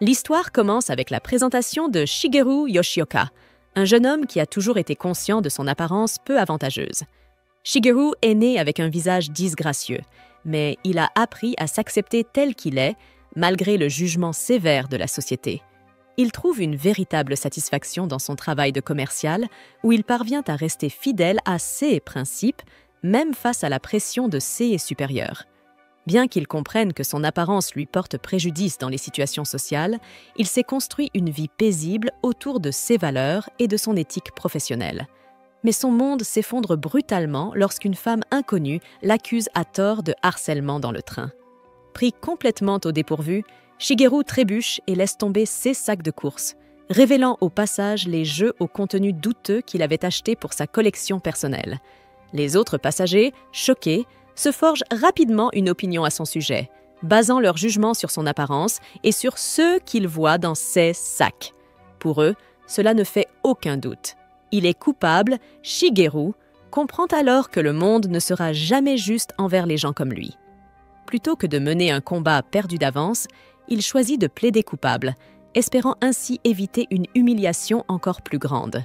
L'histoire commence avec la présentation de Shigeru Yoshioka, un jeune homme qui a toujours été conscient de son apparence peu avantageuse. Shigeru est né avec un visage disgracieux, mais il a appris à s'accepter tel qu'il est, malgré le jugement sévère de la société. Il trouve une véritable satisfaction dans son travail de commercial, où il parvient à rester fidèle à ses principes, même face à la pression de ses supérieurs. Bien qu'il comprenne que son apparence lui porte préjudice dans les situations sociales, il s'est construit une vie paisible autour de ses valeurs et de son éthique professionnelle. Mais son monde s'effondre brutalement lorsqu'une femme inconnue l'accuse à tort de harcèlement dans le train. Pris complètement au dépourvu, Shigeru trébuche et laisse tomber ses sacs de course, révélant au passage les jeux au contenu douteux qu'il avait achetés pour sa collection personnelle. Les autres passagers, choqués, se forgent rapidement une opinion à son sujet, basant leur jugement sur son apparence et sur ce qu'ils voient dans ses sacs. Pour eux, cela ne fait aucun doute. Il est coupable, Shigeru comprend alors que le monde ne sera jamais juste envers les gens comme lui. Plutôt que de mener un combat perdu d'avance, il choisit de plaider coupable, espérant ainsi éviter une humiliation encore plus grande.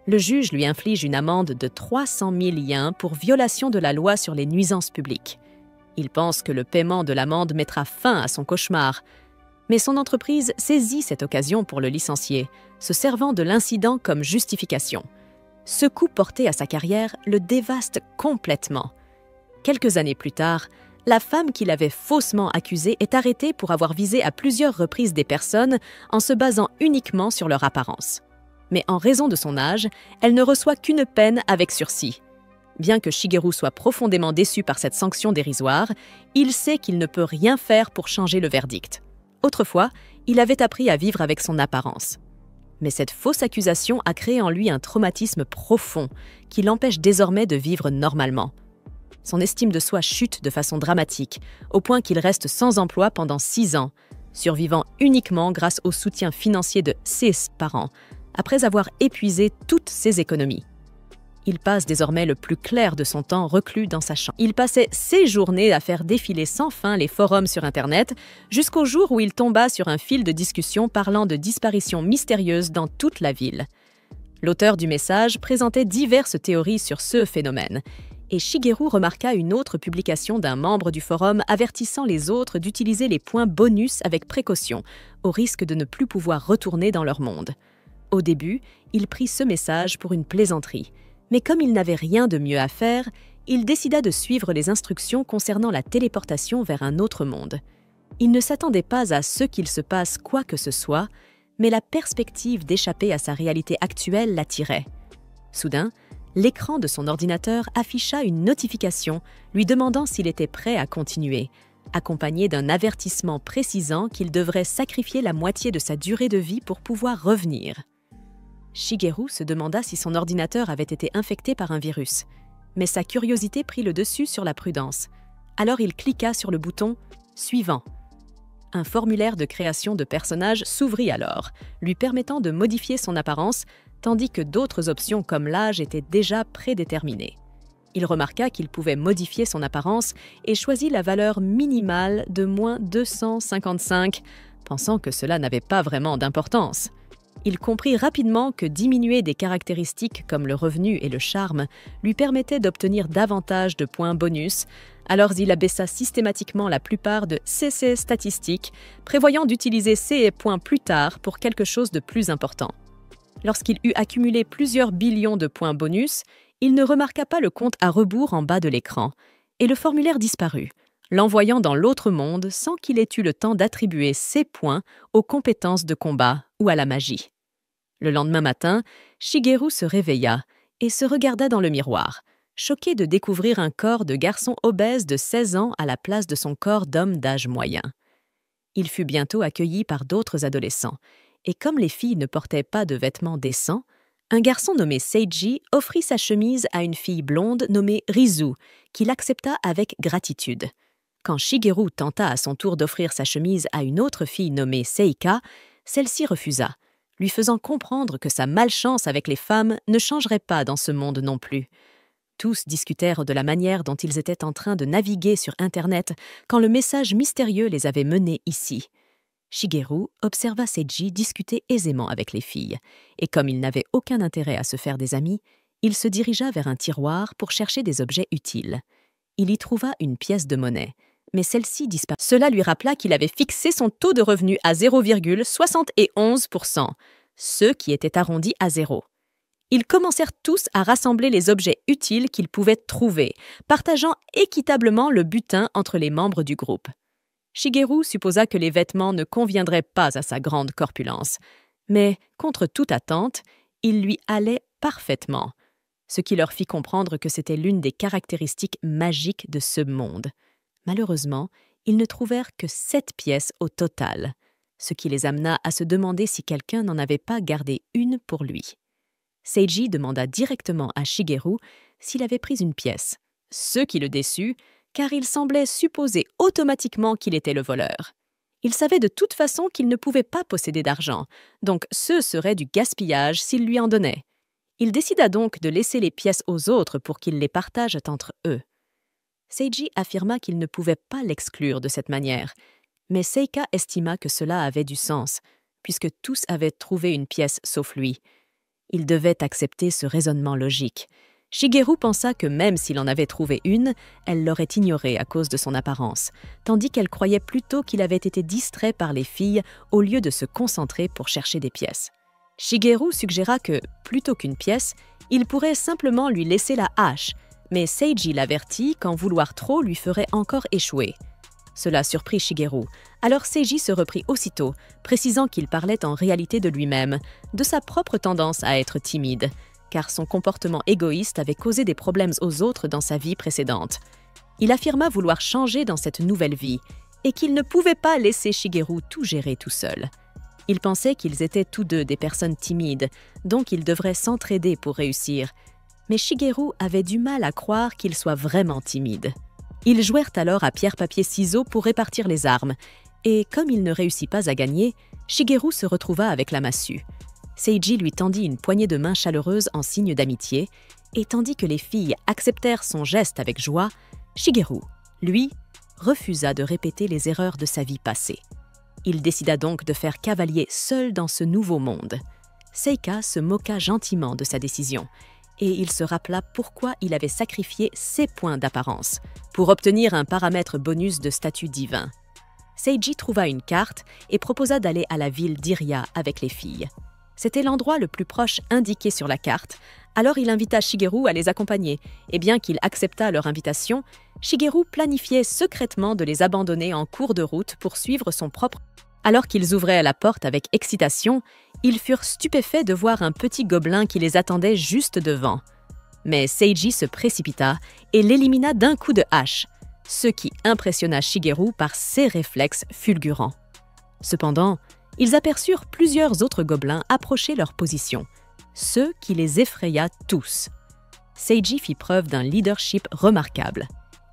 Le juge lui inflige une amende de 300 000 yens pour violation de la loi sur les nuisances publiques. Il pense que le paiement de l'amende mettra fin à son cauchemar. Mais son entreprise saisit cette occasion pour le licencier, se servant de l'incident comme justification. Ce coup porté à sa carrière le dévaste complètement. Quelques années plus tard, la femme qui l'avait faussement accusé est arrêtée pour avoir visé à plusieurs reprises des personnes en se basant uniquement sur leur apparence. Mais en raison de son âge, elle ne reçoit qu'une peine avec sursis. Bien que Shigeru soit profondément déçu par cette sanction dérisoire, il sait qu'il ne peut rien faire pour changer le verdict. Autrefois, il avait appris à vivre avec son apparence. Mais cette fausse accusation a créé en lui un traumatisme profond qui l'empêche désormais de vivre normalement. Son estime de soi chute de façon dramatique, au point qu'il reste sans emploi pendant 6 ans, survivant uniquement grâce au soutien financier de ses parents, après avoir épuisé toutes ses économies. Il passe désormais le plus clair de son temps reclus dans sa chambre. Il passait ses journées à faire défiler sans fin les forums sur Internet, jusqu'au jour où il tomba sur un fil de discussion parlant de disparitions mystérieuses dans toute la ville. L'auteur du message présentait diverses théories sur ce phénomène, et Shigeru remarqua une autre publication d'un membre du forum avertissant les autres d'utiliser les points bonus avec précaution, au risque de ne plus pouvoir retourner dans leur monde. Au début, il prit ce message pour une plaisanterie, mais comme il n'avait rien de mieux à faire, il décida de suivre les instructions concernant la téléportation vers un autre monde. Il ne s'attendait pas à ce qu'il se passe quoi que ce soit, mais la perspective d'échapper à sa réalité actuelle l'attirait. Soudain, l'écran de son ordinateur afficha une notification lui demandant s'il était prêt à continuer, accompagné d'un avertissement précisant qu'il devrait sacrifier la moitié de sa durée de vie pour pouvoir revenir. Shigeru se demanda si son ordinateur avait été infecté par un virus, mais sa curiosité prit le dessus sur la prudence. Alors il cliqua sur le bouton « Suivant ». Un formulaire de création de personnage s'ouvrit alors, lui permettant de modifier son apparence, tandis que d'autres options comme l'âge étaient déjà prédéterminées. Il remarqua qu'il pouvait modifier son apparence et choisit la valeur minimale de moins 255, pensant que cela n'avait pas vraiment d'importance. Il comprit rapidement que diminuer des caractéristiques comme le revenu et le charme lui permettait d'obtenir davantage de points bonus, alors il abaissa systématiquement la plupart de ses statistiques, prévoyant d'utiliser ces points plus tard pour quelque chose de plus important. Lorsqu'il eut accumulé plusieurs billions de points bonus, il ne remarqua pas le compte à rebours en bas de l'écran, et le formulaire disparut, l'envoyant dans l'autre monde sans qu'il ait eu le temps d'attribuer ses points aux compétences de combat ou à la magie. Le lendemain matin, Shigeru se réveilla et se regarda dans le miroir, choqué de découvrir un corps de garçon obèse de 16 ans à la place de son corps d'homme d'âge moyen. Il fut bientôt accueilli par d'autres adolescents, et comme les filles ne portaient pas de vêtements décents, un garçon nommé Seiji offrit sa chemise à une fille blonde nommée Rizu, qui l'accepta avec gratitude. Quand Shigeru tenta à son tour d'offrir sa chemise à une autre fille nommée Seika, celle-ci refusa, lui faisant comprendre que sa malchance avec les femmes ne changerait pas dans ce monde non plus. Tous discutèrent de la manière dont ils étaient en train de naviguer sur Internet quand le message mystérieux les avait menés ici. Shigeru observa Seiji discuter aisément avec les filles, et comme il n'avait aucun intérêt à se faire des amis, il se dirigea vers un tiroir pour chercher des objets utiles. Il y trouva une pièce de monnaie, mais celle-ci disparut. Cela lui rappela qu'il avait fixé son taux de revenu à 0,71%, ce qui était arrondi à 0. Ils commencèrent tous à rassembler les objets utiles qu'ils pouvaient trouver, partageant équitablement le butin entre les membres du groupe. Shigeru supposa que les vêtements ne conviendraient pas à sa grande corpulence, mais, contre toute attente, ils lui allaient parfaitement, ce qui leur fit comprendre que c'était l'une des caractéristiques magiques de ce monde. Malheureusement, ils ne trouvèrent que 7 pièces au total, ce qui les amena à se demander si quelqu'un n'en avait pas gardé une pour lui. Seiji demanda directement à Shigeru s'il avait pris une pièce, ce qui le déçut, car il semblait supposer automatiquement qu'il était le voleur. Il savait de toute façon qu'il ne pouvait pas posséder d'argent, donc ce serait du gaspillage s'il lui en donnait. Il décida donc de laisser les pièces aux autres pour qu'ils les partagent entre eux. Seiji affirma qu'il ne pouvait pas l'exclure de cette manière, mais Seika estima que cela avait du sens, puisque tous avaient trouvé une pièce sauf lui. Il devait accepter ce raisonnement logique. Shigeru pensa que même s'il en avait trouvé une, elle l'aurait ignorée à cause de son apparence, tandis qu'elle croyait plutôt qu'il avait été distrait par les filles au lieu de se concentrer pour chercher des pièces. Shigeru suggéra que, plutôt qu'une pièce, il pourrait simplement lui laisser la hache, mais Seiji l'avertit qu'en vouloir trop lui ferait encore échouer. Cela surprit Shigeru, alors Seiji se reprit aussitôt, précisant qu'il parlait en réalité de lui-même, de sa propre tendance à être timide, car son comportement égoïste avait causé des problèmes aux autres dans sa vie précédente. Il affirma vouloir changer dans cette nouvelle vie, et qu'il ne pouvait pas laisser Shigeru tout gérer tout seul. Il pensait qu'ils étaient tous deux des personnes timides, donc ils devraient s'entraider pour réussir. Mais Shigeru avait du mal à croire qu'il soit vraiment timide. Ils jouèrent alors à pierre-papier-ciseaux pour répartir les armes, et comme il ne réussit pas à gagner, Shigeru se retrouva avec la massue. Seiji lui tendit une poignée de main chaleureuse en signe d'amitié, et tandis que les filles acceptèrent son geste avec joie, Shigeru, lui, refusa de répéter les erreurs de sa vie passée. Il décida donc de faire cavalier seul dans ce nouveau monde. Seika se moqua gentiment de sa décision, et il se rappela pourquoi il avait sacrifié ses points d'apparence, pour obtenir un paramètre bonus de statut divin. Seiji trouva une carte et proposa d'aller à la ville d'Iria avec les filles. C'était l'endroit le plus proche indiqué sur la carte, alors il invita Shigeru à les accompagner, et bien qu'il acceptât leur invitation, Shigeru planifiait secrètement de les abandonner en cours de route pour suivre son propre. Alors qu'ils ouvraient la porte avec excitation, ils furent stupéfaits de voir un petit gobelin qui les attendait juste devant. Mais Seiji se précipita et l'élimina d'un coup de hache, ce qui impressionna Shigeru par ses réflexes fulgurants. Cependant, ils aperçurent plusieurs autres gobelins approcher leur position, ce qui les effraya tous. Seiji fit preuve d'un leadership remarquable.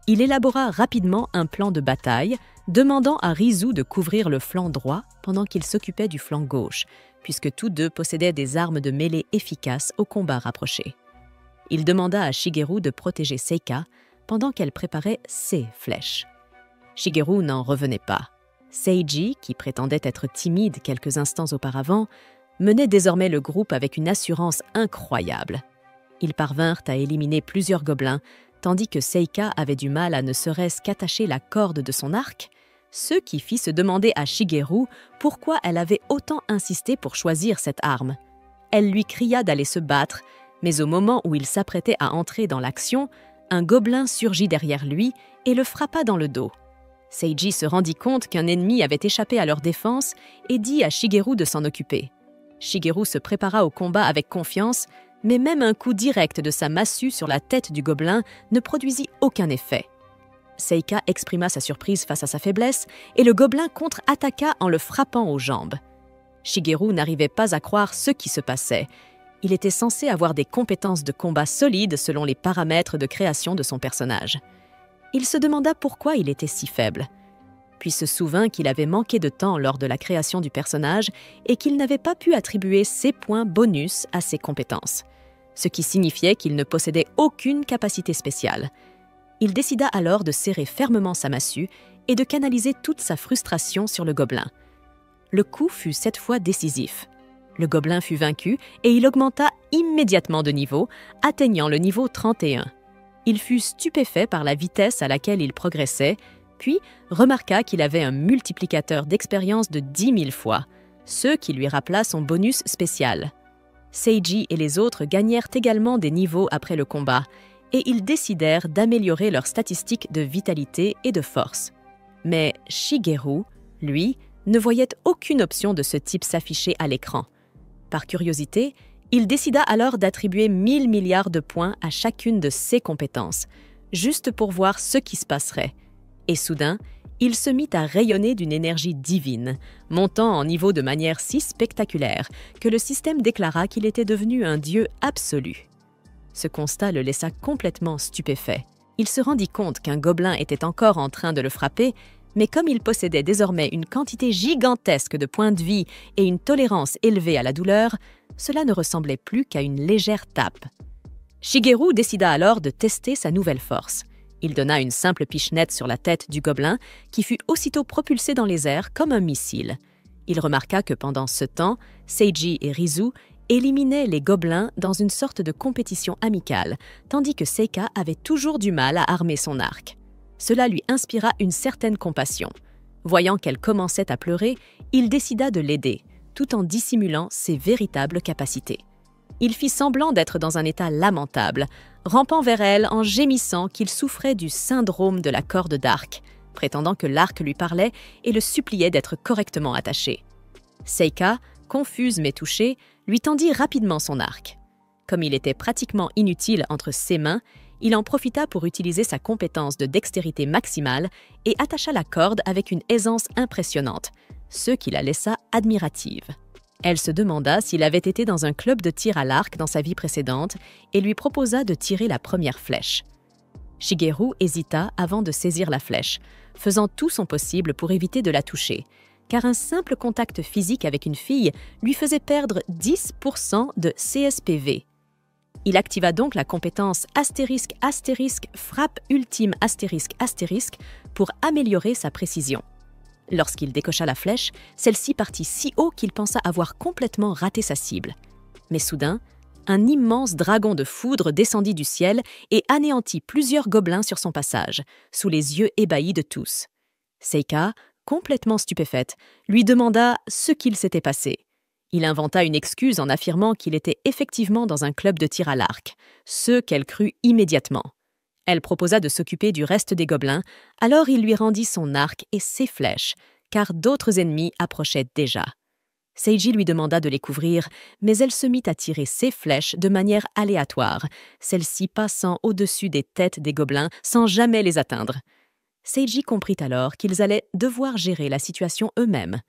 Il élabora rapidement un plan de bataille, demandant à Rizu de couvrir le flanc droit pendant qu'il s'occupait du flanc gauche, puisque tous deux possédaient des armes de mêlée efficaces au combat rapproché. Il demanda à Shigeru de protéger Seika pendant qu'elle préparait ses flèches. Shigeru n'en revenait pas. Seiji, qui prétendait être timide quelques instants auparavant, menait désormais le groupe avec une assurance incroyable. Ils parvinrent à éliminer plusieurs gobelins, tandis que Seika avait du mal à ne serait-ce qu'attacher la corde de son arc, ce qui fit se demander à Shigeru pourquoi elle avait autant insisté pour choisir cette arme. Elle lui cria d'aller se battre, mais au moment où il s'apprêtait à entrer dans l'action, un gobelin surgit derrière lui et le frappa dans le dos. Seiji se rendit compte qu'un ennemi avait échappé à leur défense et dit à Shigeru de s'en occuper. Shigeru se prépara au combat avec confiance, mais même un coup direct de sa massue sur la tête du gobelin ne produisit aucun effet. Seika exprima sa surprise face à sa faiblesse et le gobelin contre-attaqua en le frappant aux jambes. Shigeru n'arrivait pas à croire ce qui se passait. Il était censé avoir des compétences de combat solides selon les paramètres de création de son personnage. Il se demanda pourquoi il était si faible, puis se souvint qu'il avait manqué de temps lors de la création du personnage et qu'il n'avait pas pu attribuer ses points bonus à ses compétences, ce qui signifiait qu'il ne possédait aucune capacité spéciale. Il décida alors de serrer fermement sa massue et de canaliser toute sa frustration sur le gobelin. le coup fut cette fois décisif. Le gobelin fut vaincu et il augmenta immédiatement de niveau, atteignant le niveau 31. Il fut stupéfait par la vitesse à laquelle il progressait, puis remarqua qu'il avait un multiplicateur d'expérience de 10 000 fois, ce qui lui rappela son bonus spécial. Seiji et les autres gagnèrent également des niveaux après le combat, et ils décidèrent d'améliorer leurs statistiques de vitalité et de force. Mais Shigeru, lui, ne voyait aucune option de ce type s'afficher à l'écran. Par curiosité, il décida alors d'attribuer 1000 milliards de points à chacune de ses compétences, juste pour voir ce qui se passerait. Et soudain, il se mit à rayonner d'une énergie divine, montant en niveau de manière si spectaculaire que le système déclara qu'il était devenu un dieu absolu. Ce constat le laissa complètement stupéfait. Il se rendit compte qu'un gobelin était encore en train de le frapper, mais comme il possédait désormais une quantité gigantesque de points de vie et une tolérance élevée à la douleur, cela ne ressemblait plus qu'à une légère tape. Shigeru décida alors de tester sa nouvelle force. Il donna une simple pichenette sur la tête du gobelin, qui fut aussitôt propulsé dans les airs comme un missile. Il remarqua que pendant ce temps, Seiji et Rizu éliminaient les gobelins dans une sorte de compétition amicale, tandis que Seika avait toujours du mal à armer son arc. Cela lui inspira une certaine compassion. Voyant qu'elle commençait à pleurer, il décida de l'aider, tout en dissimulant ses véritables capacités. Il fit semblant d'être dans un état lamentable, rampant vers elle en gémissant qu'il souffrait du syndrome de la corde d'arc, prétendant que l'arc lui parlait et le suppliait d'être correctement attaché. Seika, confuse mais touchée, lui tendit rapidement son arc. Comme il était pratiquement inutile entre ses mains, il en profita pour utiliser sa compétence de dextérité maximale et attacha la corde avec une aisance impressionnante, ce qui la laissa admirative. Elle se demanda s'il avait été dans un club de tir à l'arc dans sa vie précédente et lui proposa de tirer la première flèche. Shigeru hésita avant de saisir la flèche, faisant tout son possible pour éviter de la toucher, car un simple contact physique avec une fille lui faisait perdre 10% de CSPV. Il activa donc la compétence * frappe ultime * pour améliorer sa précision. Lorsqu'il décocha la flèche, celle-ci partit si haut qu'il pensa avoir complètement raté sa cible. Mais soudain, un immense dragon de foudre descendit du ciel et anéantit plusieurs gobelins sur son passage, sous les yeux ébahis de tous. Seika, complètement stupéfaite, lui demanda ce qu'il s'était passé. Il inventa une excuse en affirmant qu'il était effectivement dans un club de tir à l'arc, ce qu'elle crut immédiatement. Elle proposa de s'occuper du reste des gobelins, alors il lui rendit son arc et ses flèches, car d'autres ennemis approchaient déjà. Seiji lui demanda de les couvrir, mais elle se mit à tirer ses flèches de manière aléatoire, celles-ci passant au-dessus des têtes des gobelins sans jamais les atteindre. Seiji comprit alors qu'ils allaient devoir gérer la situation eux-mêmes.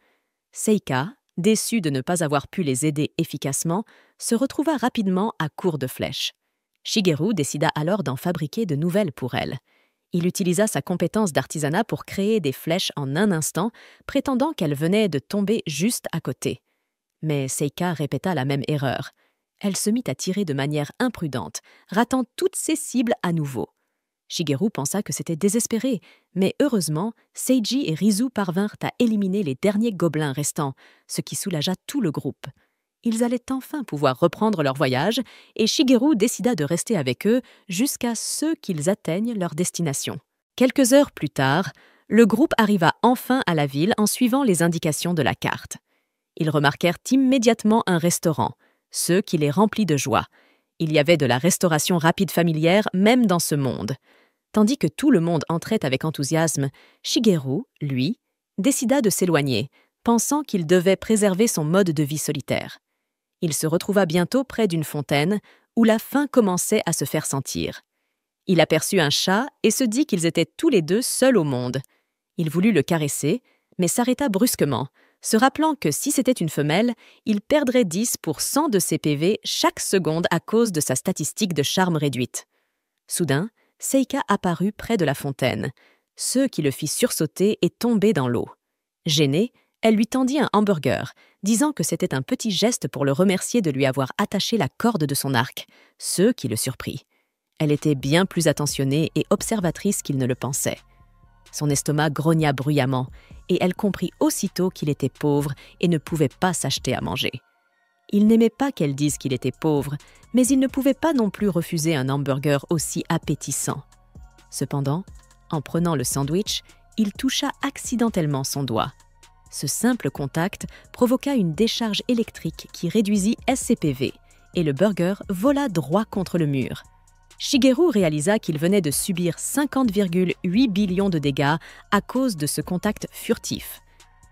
Seika, déçue de ne pas avoir pu les aider efficacement, se retrouva rapidement à court de flèches. Shigeru décida alors d'en fabriquer de nouvelles pour elle. Il utilisa sa compétence d'artisanat pour créer des flèches en un instant, prétendant qu'elles venaient de tomber juste à côté. Mais Seika répéta la même erreur. Elle se mit à tirer de manière imprudente, ratant toutes ses cibles à nouveau. Shigeru pensa que c'était désespéré, mais heureusement, Seiji et Rizu parvinrent à éliminer les derniers gobelins restants, ce qui soulagea tout le groupe. Ils allaient enfin pouvoir reprendre leur voyage, et Shigeru décida de rester avec eux jusqu'à ce qu'ils atteignent leur destination. Quelques heures plus tard, le groupe arriva enfin à la ville en suivant les indications de la carte. Ils remarquèrent immédiatement un restaurant, ce qui les remplit de joie. Il y avait de la restauration rapide familière même dans ce monde. Tandis que tout le monde entrait avec enthousiasme, Shigeru, lui, décida de s'éloigner, pensant qu'il devait préserver son mode de vie solitaire. Il se retrouva bientôt près d'une fontaine où la faim commençait à se faire sentir. Il aperçut un chat et se dit qu'ils étaient tous les deux seuls au monde. Il voulut le caresser, mais s'arrêta brusquement, se rappelant que si c'était une femelle, il perdrait 10% de ses PV chaque seconde à cause de sa statistique de charme réduite. Soudain, Seika apparut près de la fontaine, ce qui le fit sursauter et tomber dans l'eau. Gênée, elle lui tendit un hamburger, disant que c'était un petit geste pour le remercier de lui avoir attaché la corde de son arc, ce qui le surprit. Elle était bien plus attentionnée et observatrice qu'il ne le pensait. Son estomac grogna bruyamment, et elle comprit aussitôt qu'il était pauvre et ne pouvait pas s'acheter à manger. Il n'aimait pas qu'elle dise qu'il était pauvre, mais il ne pouvait pas non plus refuser un hamburger aussi appétissant. Cependant, en prenant le sandwich, il toucha accidentellement son doigt. Ce simple contact provoqua une décharge électrique qui réduisit SCPV, et le burger vola droit contre le mur. Shigeru réalisa qu'il venait de subir 50,8 billions de dégâts à cause de ce contact furtif.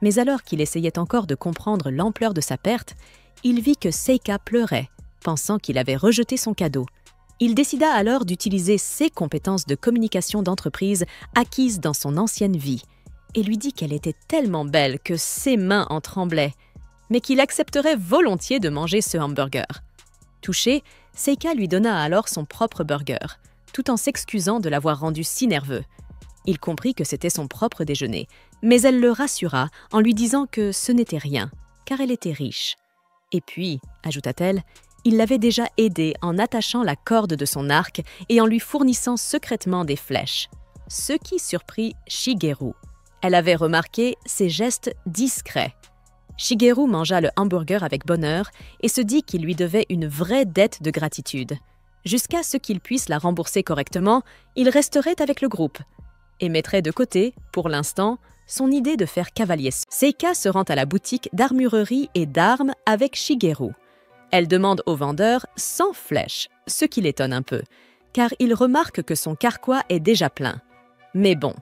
Mais alors qu'il essayait encore de comprendre l'ampleur de sa perte, il vit que Seika pleurait, pensant qu'il avait rejeté son cadeau. Il décida alors d'utiliser ses compétences de communication d'entreprise acquises dans son ancienne vie et lui dit qu'elle était tellement belle que ses mains en tremblaient, mais qu'il accepterait volontiers de manger ce hamburger. Touché, Seika lui donna alors son propre burger, tout en s'excusant de l'avoir rendu si nerveux. Il comprit que c'était son propre déjeuner, mais elle le rassura en lui disant que ce n'était rien, car elle était riche. Et puis, ajouta-t-elle, il l'avait déjà aidée en attachant la corde de son arc et en lui fournissant secrètement des flèches. Ce qui surprit Shigeru. Elle avait remarqué ses gestes discrets. Shigeru mangea le hamburger avec bonheur et se dit qu'il lui devait une vraie dette de gratitude. Jusqu'à ce qu'il puisse la rembourser correctement, il resterait avec le groupe et mettrait de côté, pour l'instant, son idée de faire cavalier. Seika se rend à la boutique d'armurerie et d'armes avec Shigeru. Elle demande au vendeur 100 flèches, ce qui l'étonne un peu, car il remarque que son carquois est déjà plein. Mais bon,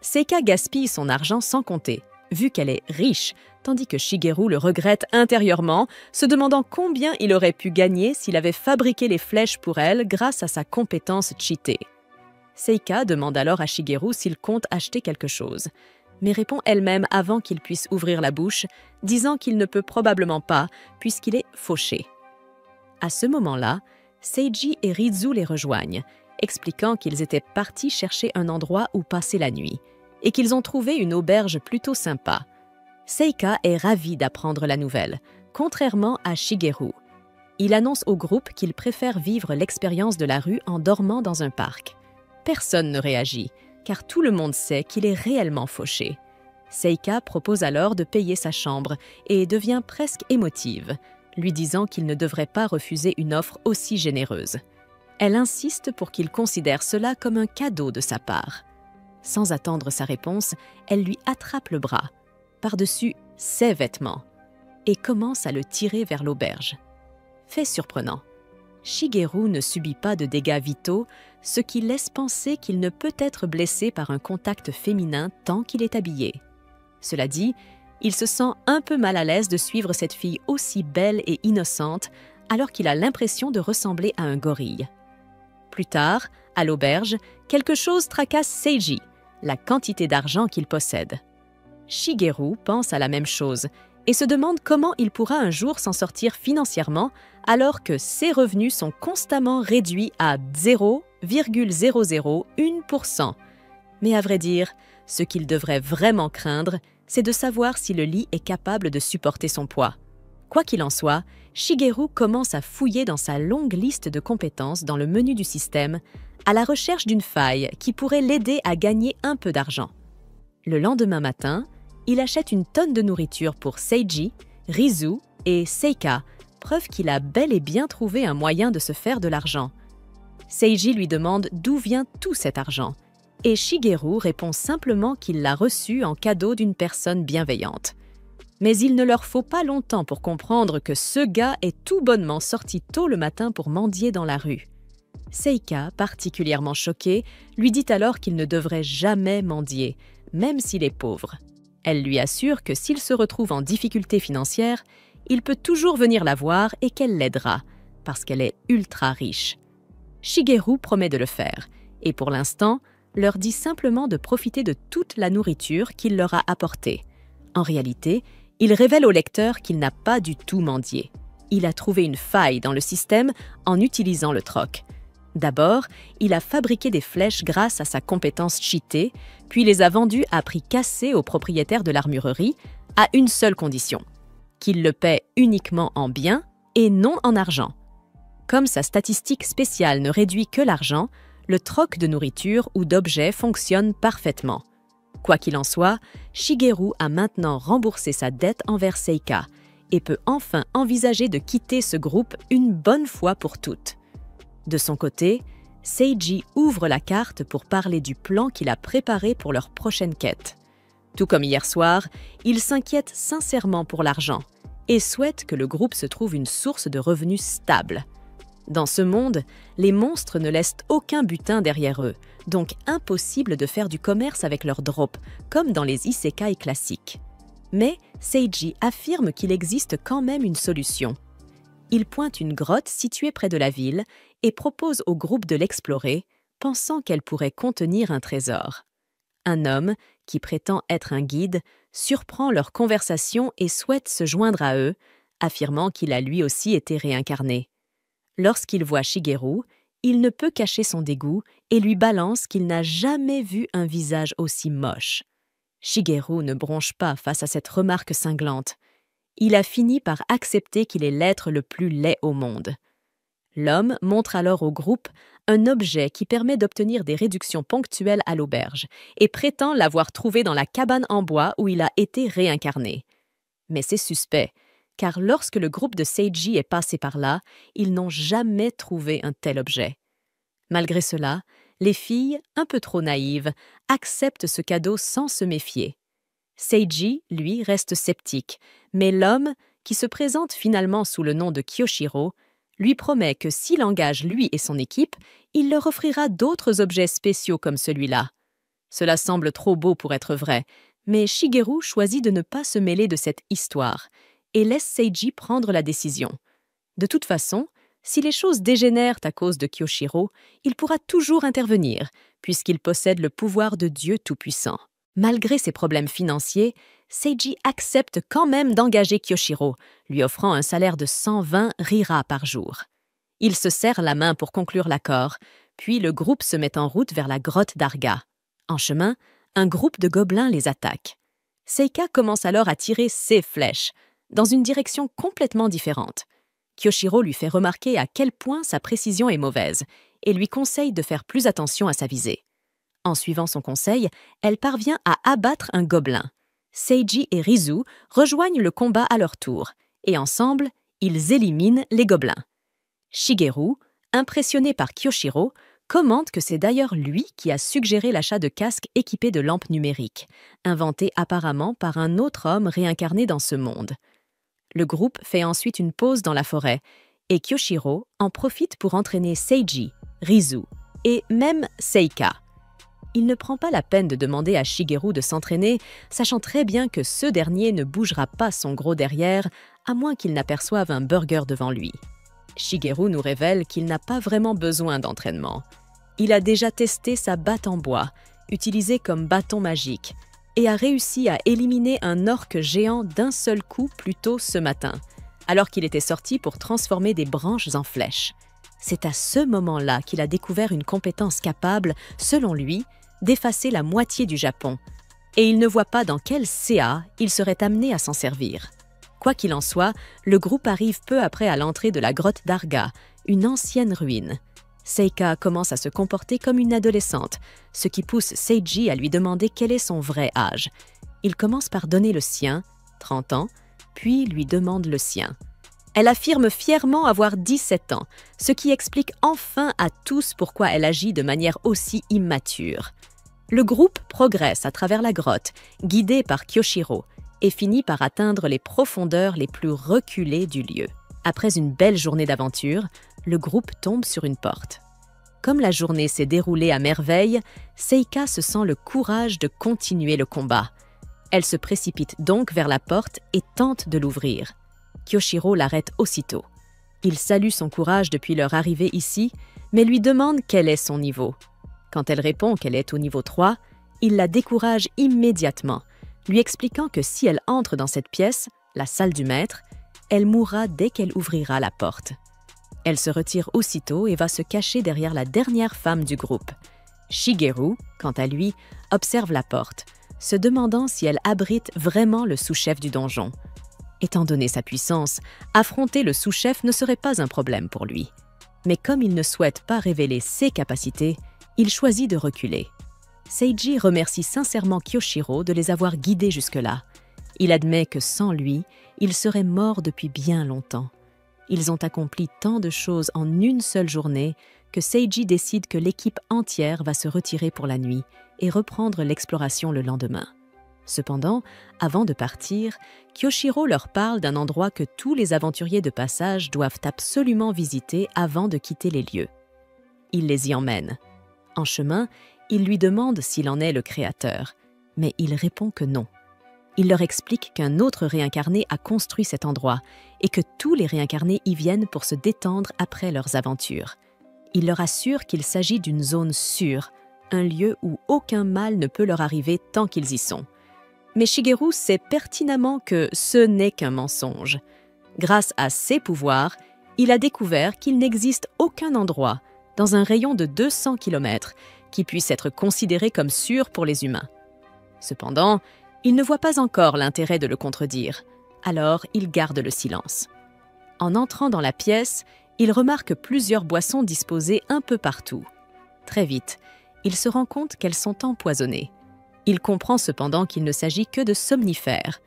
Seika gaspille son argent sans compter, vu qu'elle est riche, tandis que Shigeru le regrette intérieurement, se demandant combien il aurait pu gagner s'il avait fabriqué les flèches pour elle grâce à sa compétence cheatée. Seika demande alors à Shigeru s'il compte acheter quelque chose, mais répond elle-même avant qu'il puisse ouvrir la bouche, disant qu'il ne peut probablement pas puisqu'il est fauché. À ce moment-là, Seiji et Rizu les rejoignent, expliquant qu'ils étaient partis chercher un endroit où passer la nuit et qu'ils ont trouvé une auberge plutôt sympa. Seika est ravi d'apprendre la nouvelle, contrairement à Shigeru. Il annonce au groupe qu'il préfère vivre l'expérience de la rue en dormant dans un parc. Personne ne réagit, car tout le monde sait qu'il est réellement fauché. Seika propose alors de payer sa chambre et devient presque émotive, lui disant qu'il ne devrait pas refuser une offre aussi généreuse. Elle insiste pour qu'il considère cela comme un cadeau de sa part. Sans attendre sa réponse, elle lui attrape le bras, par-dessus ses vêtements, et commence à le tirer vers l'auberge. Fait surprenant, Shigeru ne subit pas de dégâts vitaux, ce qui laisse penser qu'il ne peut être blessé par un contact féminin tant qu'il est habillé. Cela dit, il se sent un peu mal à l'aise de suivre cette fille aussi belle et innocente alors qu'il a l'impression de ressembler à un gorille. Plus tard, à l'auberge, quelque chose tracasse Seiji, la quantité d'argent qu'il possède. Shigeru pense à la même chose et se demande comment il pourra un jour s'en sortir financièrement alors que ses revenus sont constamment réduits à 0,001%. Mais à vrai dire, ce qu'il devrait vraiment craindre, c'est de savoir si le lit est capable de supporter son poids. Quoi qu'il en soit, Shigeru commence à fouiller dans sa longue liste de compétences dans le menu du système, à la recherche d'une faille qui pourrait l'aider à gagner un peu d'argent. Le lendemain matin, il achète une tonne de nourriture pour Seiji, Rizu et Seika, preuve qu'il a bel et bien trouvé un moyen de se faire de l'argent. Seiji lui demande d'où vient tout cet argent, et Shigeru répond simplement qu'il l'a reçu en cadeau d'une personne bienveillante. Mais il ne leur faut pas longtemps pour comprendre que ce gars est tout bonnement sorti tôt le matin pour mendier dans la rue. Seika, particulièrement choquée, lui dit alors qu'il ne devrait jamais mendier, même s'il est pauvre. Elle lui assure que s'il se retrouve en difficulté financière, il peut toujours venir la voir et qu'elle l'aidera, parce qu'elle est ultra riche. Shigeru promet de le faire, et pour l'instant, leur dit simplement de profiter de toute la nourriture qu'il leur a apportée. En réalité, il révèle au lecteur qu'il n'a pas du tout mendié. Il a trouvé une faille dans le système en utilisant le troc. D'abord, il a fabriqué des flèches grâce à sa compétence cheatée, puis les a vendues à prix cassé au propriétaire de l'armurerie, à une seule condition, qu'il le paie uniquement en biens et non en argent. Comme sa statistique spéciale ne réduit que l'argent, le troc de nourriture ou d'objets fonctionne parfaitement. Quoi qu'il en soit, Shigeru a maintenant remboursé sa dette envers Seika et peut enfin envisager de quitter ce groupe une bonne fois pour toutes. De son côté, Seiji ouvre la carte pour parler du plan qu'il a préparé pour leur prochaine quête. Tout comme hier soir, il s'inquiète sincèrement pour l'argent et souhaite que le groupe se trouve une source de revenus stable. Dans ce monde, les monstres ne laissent aucun butin derrière eux, donc impossible de faire du commerce avec leurs drops, comme dans les isekai classiques. Mais Seiji affirme qu'il existe quand même une solution. Il pointe une grotte située près de la ville et propose au groupe de l'explorer, pensant qu'elle pourrait contenir un trésor. Un homme, qui prétend être un guide, surprend leur conversation et souhaite se joindre à eux, affirmant qu'il a lui aussi été réincarné. Lorsqu'il voit Shigeru, il ne peut cacher son dégoût et lui balance qu'il n'a jamais vu un visage aussi moche. Shigeru ne bronche pas face à cette remarque cinglante. Il a fini par accepter qu'il est l'être le plus laid au monde. L'homme montre alors au groupe un objet qui permet d'obtenir des réductions ponctuelles à l'auberge et prétend l'avoir trouvé dans la cabane en bois où il a été réincarné. Mais c'est suspect, car lorsque le groupe de Seiji est passé par là, ils n'ont jamais trouvé un tel objet. Malgré cela, les filles, un peu trop naïves, acceptent ce cadeau sans se méfier. Seiji, lui, reste sceptique, mais l'homme, qui se présente finalement sous le nom de Kyoshiro, lui promet que s'il engage lui et son équipe, il leur offrira d'autres objets spéciaux comme celui-là. Cela semble trop beau pour être vrai, mais Shigeru choisit de ne pas se mêler de cette histoire et laisse Seiji prendre la décision. De toute façon, si les choses dégénèrent à cause de Kyoshiro, il pourra toujours intervenir, puisqu'il possède le pouvoir de Dieu Tout-Puissant. Malgré ses problèmes financiers, Seiji accepte quand même d'engager Kyoshiro, lui offrant un salaire de 120 rira par jour. Ils se serrent la main pour conclure l'accord, puis le groupe se met en route vers la grotte d'Arga. En chemin, un groupe de gobelins les attaque. Seika commence alors à tirer ses flèches, dans une direction complètement différente. Kyoshiro lui fait remarquer à quel point sa précision est mauvaise et lui conseille de faire plus attention à sa visée. En suivant son conseil, elle parvient à abattre un gobelin. Seiji et Rizu rejoignent le combat à leur tour, et ensemble, ils éliminent les gobelins. Shigeru, impressionné par Kyoshiro, commente que c'est d'ailleurs lui qui a suggéré l'achat de casques équipés de lampes numériques, inventés apparemment par un autre homme réincarné dans ce monde. Le groupe fait ensuite une pause dans la forêt, et Kyoshiro en profite pour entraîner Seiji, Rizu et même Seika. Il ne prend pas la peine de demander à Shigeru de s'entraîner, sachant très bien que ce dernier ne bougera pas son gros derrière, à moins qu'il n'aperçoive un burger devant lui. Shigeru nous révèle qu'il n'a pas vraiment besoin d'entraînement. Il a déjà testé sa batte en bois, utilisée comme bâton magique, et a réussi à éliminer un orque géant d'un seul coup plus tôt ce matin, alors qu'il était sorti pour transformer des branches en flèches. C'est à ce moment-là qu'il a découvert une compétence capable, selon lui, d'effacer la moitié du Japon, et il ne voit pas dans quel CA il serait amené à s'en servir. Quoi qu'il en soit, le groupe arrive peu après à l'entrée de la grotte d'Arga, une ancienne ruine. Seika commence à se comporter comme une adolescente, ce qui pousse Seiji à lui demander quel est son vrai âge. Il commence par donner le sien, 30 ans, puis lui demande le sien. Elle affirme fièrement avoir 17 ans, ce qui explique enfin à tous pourquoi elle agit de manière aussi immature. Le groupe progresse à travers la grotte, guidé par Kyoshiro, et finit par atteindre les profondeurs les plus reculées du lieu. Après une belle journée d'aventure, le groupe tombe sur une porte. Comme la journée s'est déroulée à merveille, Seika se sent le courage de continuer le combat. Elle se précipite donc vers la porte et tente de l'ouvrir. Kyoshiro l'arrête aussitôt. Il salue son courage depuis leur arrivée ici, mais lui demande quel est son niveau. Quand elle répond qu'elle est au niveau 3, il la décourage immédiatement, lui expliquant que si elle entre dans cette pièce, la salle du maître, elle mourra dès qu'elle ouvrira la porte. Elle se retire aussitôt et va se cacher derrière la dernière femme du groupe. Shigeru, quant à lui, observe la porte, se demandant si elle abrite vraiment le sous-chef du donjon. Étant donné sa puissance, affronter le sous-chef ne serait pas un problème pour lui. Mais comme il ne souhaite pas révéler ses capacités, il choisit de reculer. Seiji remercie sincèrement Kyoshiro de les avoir guidés jusque-là. Il admet que sans lui, il serait mort depuis bien longtemps. Ils ont accompli tant de choses en une seule journée que Seiji décide que l'équipe entière va se retirer pour la nuit et reprendre l'exploration le lendemain. Cependant, avant de partir, Kyoshiro leur parle d'un endroit que tous les aventuriers de passage doivent absolument visiter avant de quitter les lieux. Il les y emmène. En chemin, il lui demande s'il en est le créateur, mais il répond que non. Il leur explique qu'un autre réincarné a construit cet endroit et que tous les réincarnés y viennent pour se détendre après leurs aventures. Il leur assure qu'il s'agit d'une zone sûre, un lieu où aucun mal ne peut leur arriver tant qu'ils y sont. Mais Shigeru sait pertinemment que ce n'est qu'un mensonge. Grâce à ses pouvoirs, il a découvert qu'il n'existe aucun endroit, dans un rayon de 200 km, qui puisse être considéré comme sûr pour les humains. Cependant, il ne voit pas encore l'intérêt de le contredire, alors il garde le silence. En entrant dans la pièce, il remarque plusieurs boissons disposées un peu partout. Très vite, il se rend compte qu'elles sont empoisonnées. Il comprend cependant qu'il ne s'agit que de somnifères.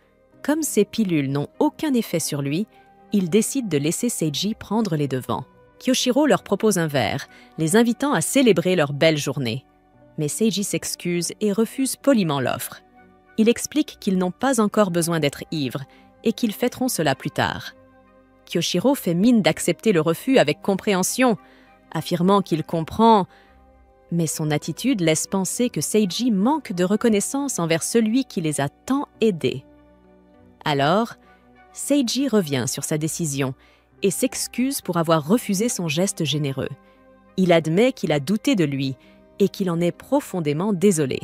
Comme ces pilules n'ont aucun effet sur lui, il décide de laisser Seiji prendre les devants. Kyoshiro leur propose un verre, les invitant à célébrer leur belle journée. Mais Seiji s'excuse et refuse poliment l'offre. Il explique qu'ils n'ont pas encore besoin d'être ivres et qu'ils fêteront cela plus tard. Kyoshiro fait mine d'accepter le refus avec compréhension, affirmant qu'il comprend, mais son attitude laisse penser que Seiji manque de reconnaissance envers celui qui les a tant aidés. Alors, Seiji revient sur sa décision et s'excuse pour avoir refusé son geste généreux. Il admet qu'il a douté de lui et qu'il en est profondément désolé.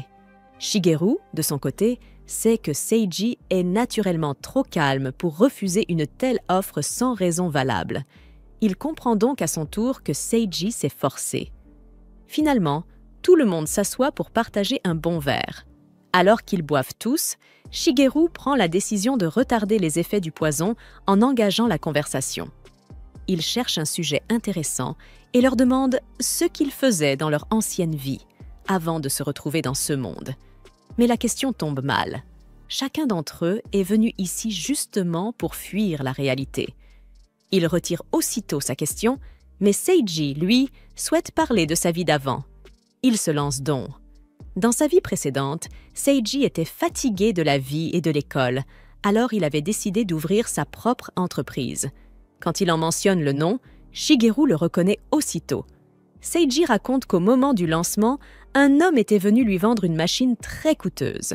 Shigeru, de son côté, sait que Seiji est naturellement trop calme pour refuser une telle offre sans raison valable. Il comprend donc à son tour que Seiji s'est forcé. Finalement, tout le monde s'assoit pour partager un bon verre. Alors qu'ils boivent tous, Shigeru prend la décision de retarder les effets du poison en engageant la conversation. Il cherche un sujet intéressant et leur demande ce qu'ils faisaient dans leur ancienne vie, avant de se retrouver dans ce monde. Mais la question tombe mal. Chacun d'entre eux est venu ici justement pour fuir la réalité. Il retire aussitôt sa question, mais Seiji, lui, souhaite parler de sa vie d'avant. Il se lance donc. Dans sa vie précédente, Seiji était fatigué de la vie et de l'école, alors il avait décidé d'ouvrir sa propre entreprise. Quand il en mentionne le nom, Shigeru le reconnaît aussitôt. Seiji raconte qu'au moment du lancement, un homme était venu lui vendre une machine très coûteuse.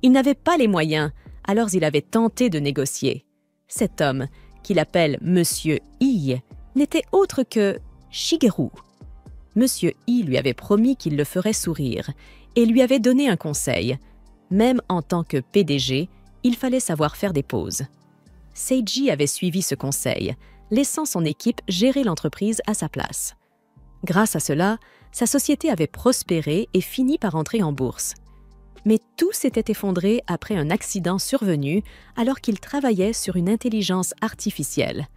Il n'avait pas les moyens, alors il avait tenté de négocier. Cet homme, qu'il appelle Monsieur I, n'était autre que Shigeru. Monsieur I lui avait promis qu'il le ferait sourire et lui avait donné un conseil. Même en tant que PDG, il fallait savoir faire des pauses. Seiji avait suivi ce conseil, laissant son équipe gérer l'entreprise à sa place. Grâce à cela, sa société avait prospéré et fini par entrer en bourse. Mais tout s'était effondré après un accident survenu alors qu'il travaillait sur une intelligence artificielle.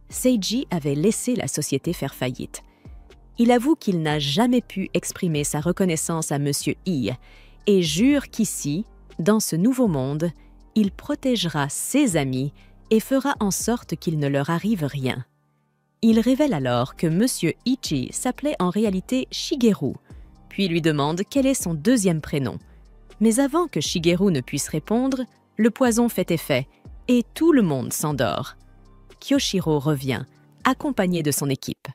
Seiji avait laissé la société faire faillite. Il avoue qu'il n'a jamais pu exprimer sa reconnaissance à Monsieur I et jure qu'ici, dans ce nouveau monde, il protégera ses amis et fera en sorte qu'il ne leur arrive rien. Il révèle alors que Monsieur Ichi s'appelait en réalité Shigeru, puis lui demande quel est son deuxième prénom. Mais avant que Shigeru ne puisse répondre, le poison fait effet et tout le monde s'endort. Kyoshiro revient, accompagné de son équipe.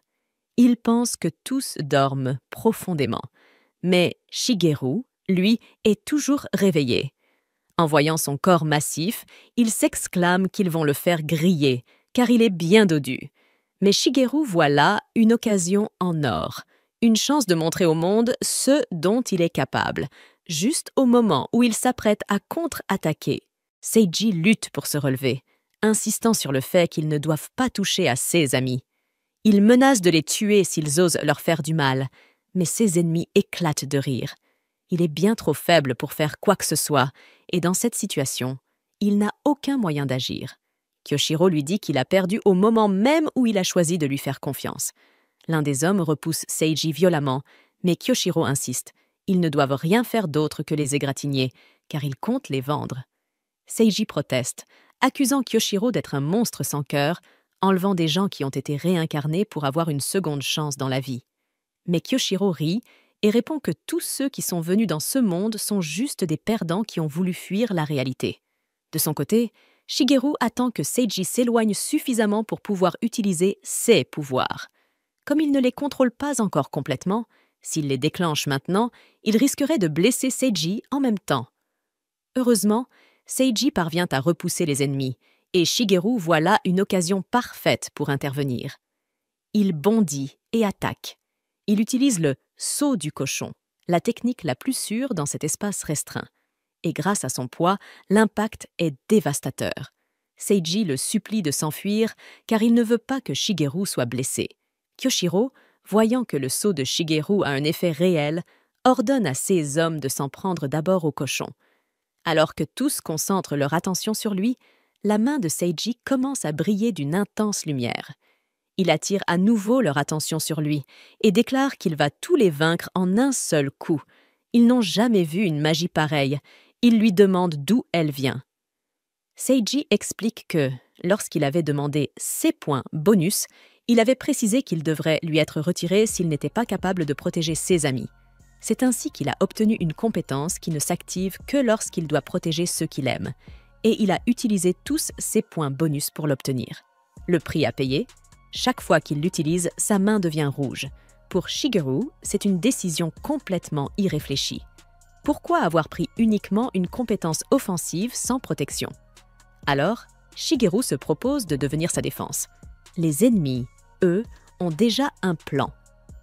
Il pense que tous dorment profondément, mais Shigeru, lui, est toujours réveillé. En voyant son corps massif, il s'exclame qu'ils vont le faire griller, car il est bien dodu. Mais Shigeru voit là une occasion en or, une chance de montrer au monde ce dont il est capable, juste au moment où il s'apprête à contre-attaquer. Seiji lutte pour se relever, insistant sur le fait qu'ils ne doivent pas toucher à ses amis. Il menace de les tuer s'ils osent leur faire du mal, mais ses ennemis éclatent de rire. Il est bien trop faible pour faire quoi que ce soit, et dans cette situation, il n'a aucun moyen d'agir. Kyoshiro lui dit qu'il a perdu au moment même où il a choisi de lui faire confiance. L'un des hommes repousse Seiji violemment, mais Kyoshiro insiste. Ils ne doivent rien faire d'autre que les égratigner, car ils comptent les vendre. Seiji proteste, accusant Kyoshiro d'être un monstre sans cœur, enlevant des gens qui ont été réincarnés pour avoir une seconde chance dans la vie. Mais Kyoshiro rit et répond que tous ceux qui sont venus dans ce monde sont juste des perdants qui ont voulu fuir la réalité. De son côté, Shigeru attend que Seiji s'éloigne suffisamment pour pouvoir utiliser ses pouvoirs. Comme il ne les contrôle pas encore complètement, s'il les déclenche maintenant, il risquerait de blesser Seiji en même temps. Heureusement, Seiji parvient à repousser les ennemis, et Shigeru voit là une occasion parfaite pour intervenir. Il bondit et attaque. Il utilise le « saut du cochon », la technique la plus sûre dans cet espace restreint. Et grâce à son poids, l'impact est dévastateur. Seiji le supplie de s'enfuir car il ne veut pas que Shigeru soit blessé. Kyoshiro, voyant que le saut de Shigeru a un effet réel, ordonne à ses hommes de s'en prendre d'abord au cochon. Alors que tous concentrent leur attention sur lui, la main de Seiji commence à briller d'une intense lumière. Il attire à nouveau leur attention sur lui et déclare qu'il va tous les vaincre en un seul coup. Ils n'ont jamais vu une magie pareille. Ils lui demandent d'où elle vient. Seiji explique que, lorsqu'il avait demandé ses points bonus, il avait précisé qu'ils devraient lui être retirés s'il n'était pas capable de protéger ses amis. C'est ainsi qu'il a obtenu une compétence qui ne s'active que lorsqu'il doit protéger ceux qu'il aime, et il a utilisé tous ses points bonus pour l'obtenir. Le prix à payer, chaque fois qu'il l'utilise, sa main devient rouge. Pour Shigeru, c'est une décision complètement irréfléchie. Pourquoi avoir pris uniquement une compétence offensive sans protection? Alors, Shigeru se propose de devenir sa défense. Les ennemis, eux, ont déjà un plan.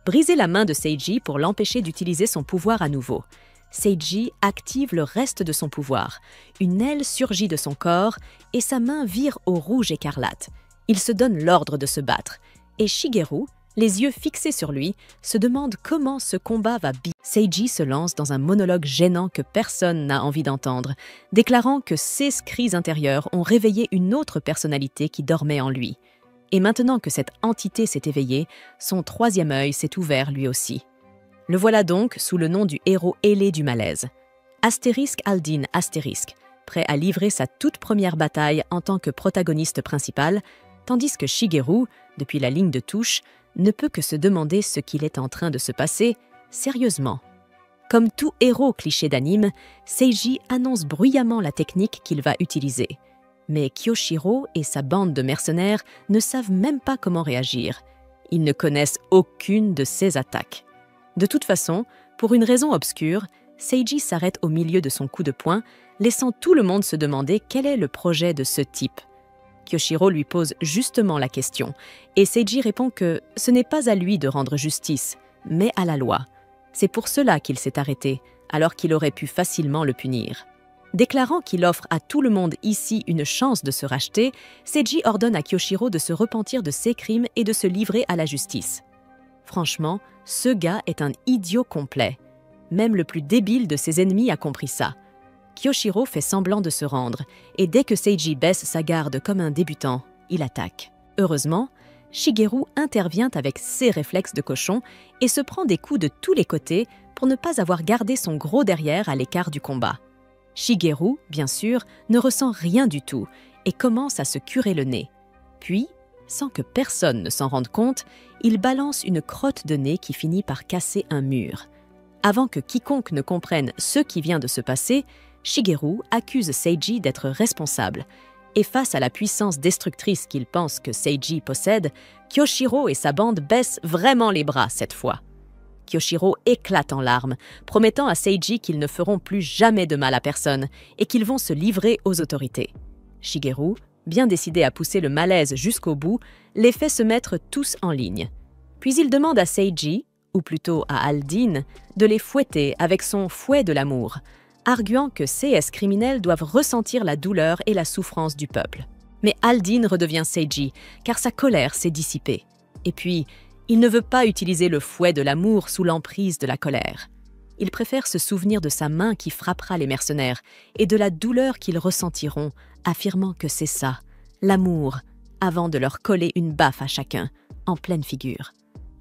Briser la main de Seiji pour l'empêcher d'utiliser son pouvoir à nouveau. Seiji active le reste de son pouvoir. Une aile surgit de son corps et sa main vire au rouge écarlate. Il se donne l'ordre de se battre. Et Shigeru, les yeux fixés sur lui, se demande comment ce combat va bien. Seiji se lance dans un monologue gênant que personne n'a envie d'entendre, déclarant que ses cris intérieurs ont réveillé une autre personnalité qui dormait en lui. Et maintenant que cette entité s'est éveillée, son troisième œil s'est ouvert lui aussi. Le voilà donc sous le nom du héros ailé du malaise. Astérisque Aldin Astérisque, prêt à livrer sa toute première bataille en tant que protagoniste principal, tandis que Shigeru, depuis la ligne de touche, ne peut que se demander ce qu'il est en train de se passer sérieusement. Comme tout héros cliché d'anime, Seiji annonce bruyamment la technique qu'il va utiliser. Mais Kyoshiro et sa bande de mercenaires ne savent même pas comment réagir. Ils ne connaissent aucune de ses attaques. De toute façon, pour une raison obscure, Seiji s'arrête au milieu de son coup de poing, laissant tout le monde se demander quel est le projet de ce type. Kyoshiro lui pose justement la question, et Seiji répond que ce n'est pas à lui de rendre justice, mais à la loi. C'est pour cela qu'il s'est arrêté, alors qu'il aurait pu facilement le punir. Déclarant qu'il offre à tout le monde ici une chance de se racheter, Seiji ordonne à Kyoshiro de se repentir de ses crimes et de se livrer à la justice. Franchement, ce gars est un idiot complet. Même le plus débile de ses ennemis a compris ça. Kyoshiro fait semblant de se rendre, et dès que Seiji baisse sa garde comme un débutant, il attaque. Heureusement, Shigeru intervient avec ses réflexes de cochon et se prend des coups de tous les côtés pour ne pas avoir gardé son gros derrière à l'écart du combat. Shigeru, bien sûr, ne ressent rien du tout et commence à se curer le nez. Puis, sans que personne ne s'en rende compte, il balance une crotte de nez qui finit par casser un mur. Avant que quiconque ne comprenne ce qui vient de se passer, Shigeru accuse Seiji d'être responsable. Et face à la puissance destructrice qu'il pense que Seiji possède, Kyoshiro et sa bande baissent vraiment les bras cette fois. Kyoshiro éclate en larmes, promettant à Seiji qu'ils ne feront plus jamais de mal à personne et qu'ils vont se livrer aux autorités. Shigeru, bien décidé à pousser le malaise jusqu'au bout, les fait se mettre tous en ligne. Puis il demande à Seiji, ou plutôt à Aldin, de les fouetter avec son fouet de l'amour, arguant que CS criminels doivent ressentir la douleur et la souffrance du peuple. Mais Aldin redevient Seiji, car sa colère s'est dissipée. Et puis, il ne veut pas utiliser le fouet de l'amour sous l'emprise de la colère. Il préfère se souvenir de sa main qui frappera les mercenaires et de la douleur qu'ils ressentiront, affirmant que c'est ça, l'amour, avant de leur coller une baffe à chacun, en pleine figure.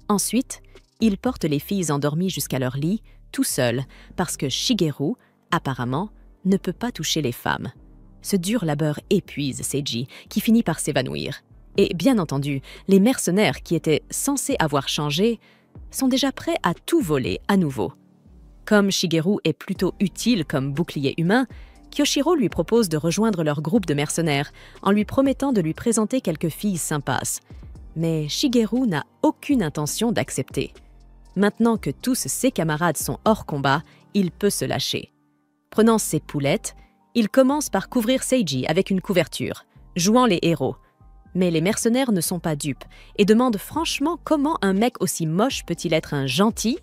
Ensuite, il porte les filles endormies jusqu'à leur lit, tout seul parce que Shigeru, apparemment, ne peut pas toucher les femmes. Ce dur labeur épuise Seiji, qui finit par s'évanouir. Et bien entendu, les mercenaires qui étaient censés avoir changé sont déjà prêts à tout voler à nouveau. Comme Shigeru est plutôt utile comme bouclier humain, Kyoshiro lui propose de rejoindre leur groupe de mercenaires en lui promettant de lui présenter quelques filles sympas. Mais Shigeru n'a aucune intention d'accepter. Maintenant que tous ses camarades sont hors combat, il peut se lâcher. Prenant ses poulettes, il commence par couvrir Seiji avec une couverture, jouant les héros. Mais les mercenaires ne sont pas dupes et demandent franchement comment un mec aussi moche peut-il être un gentil.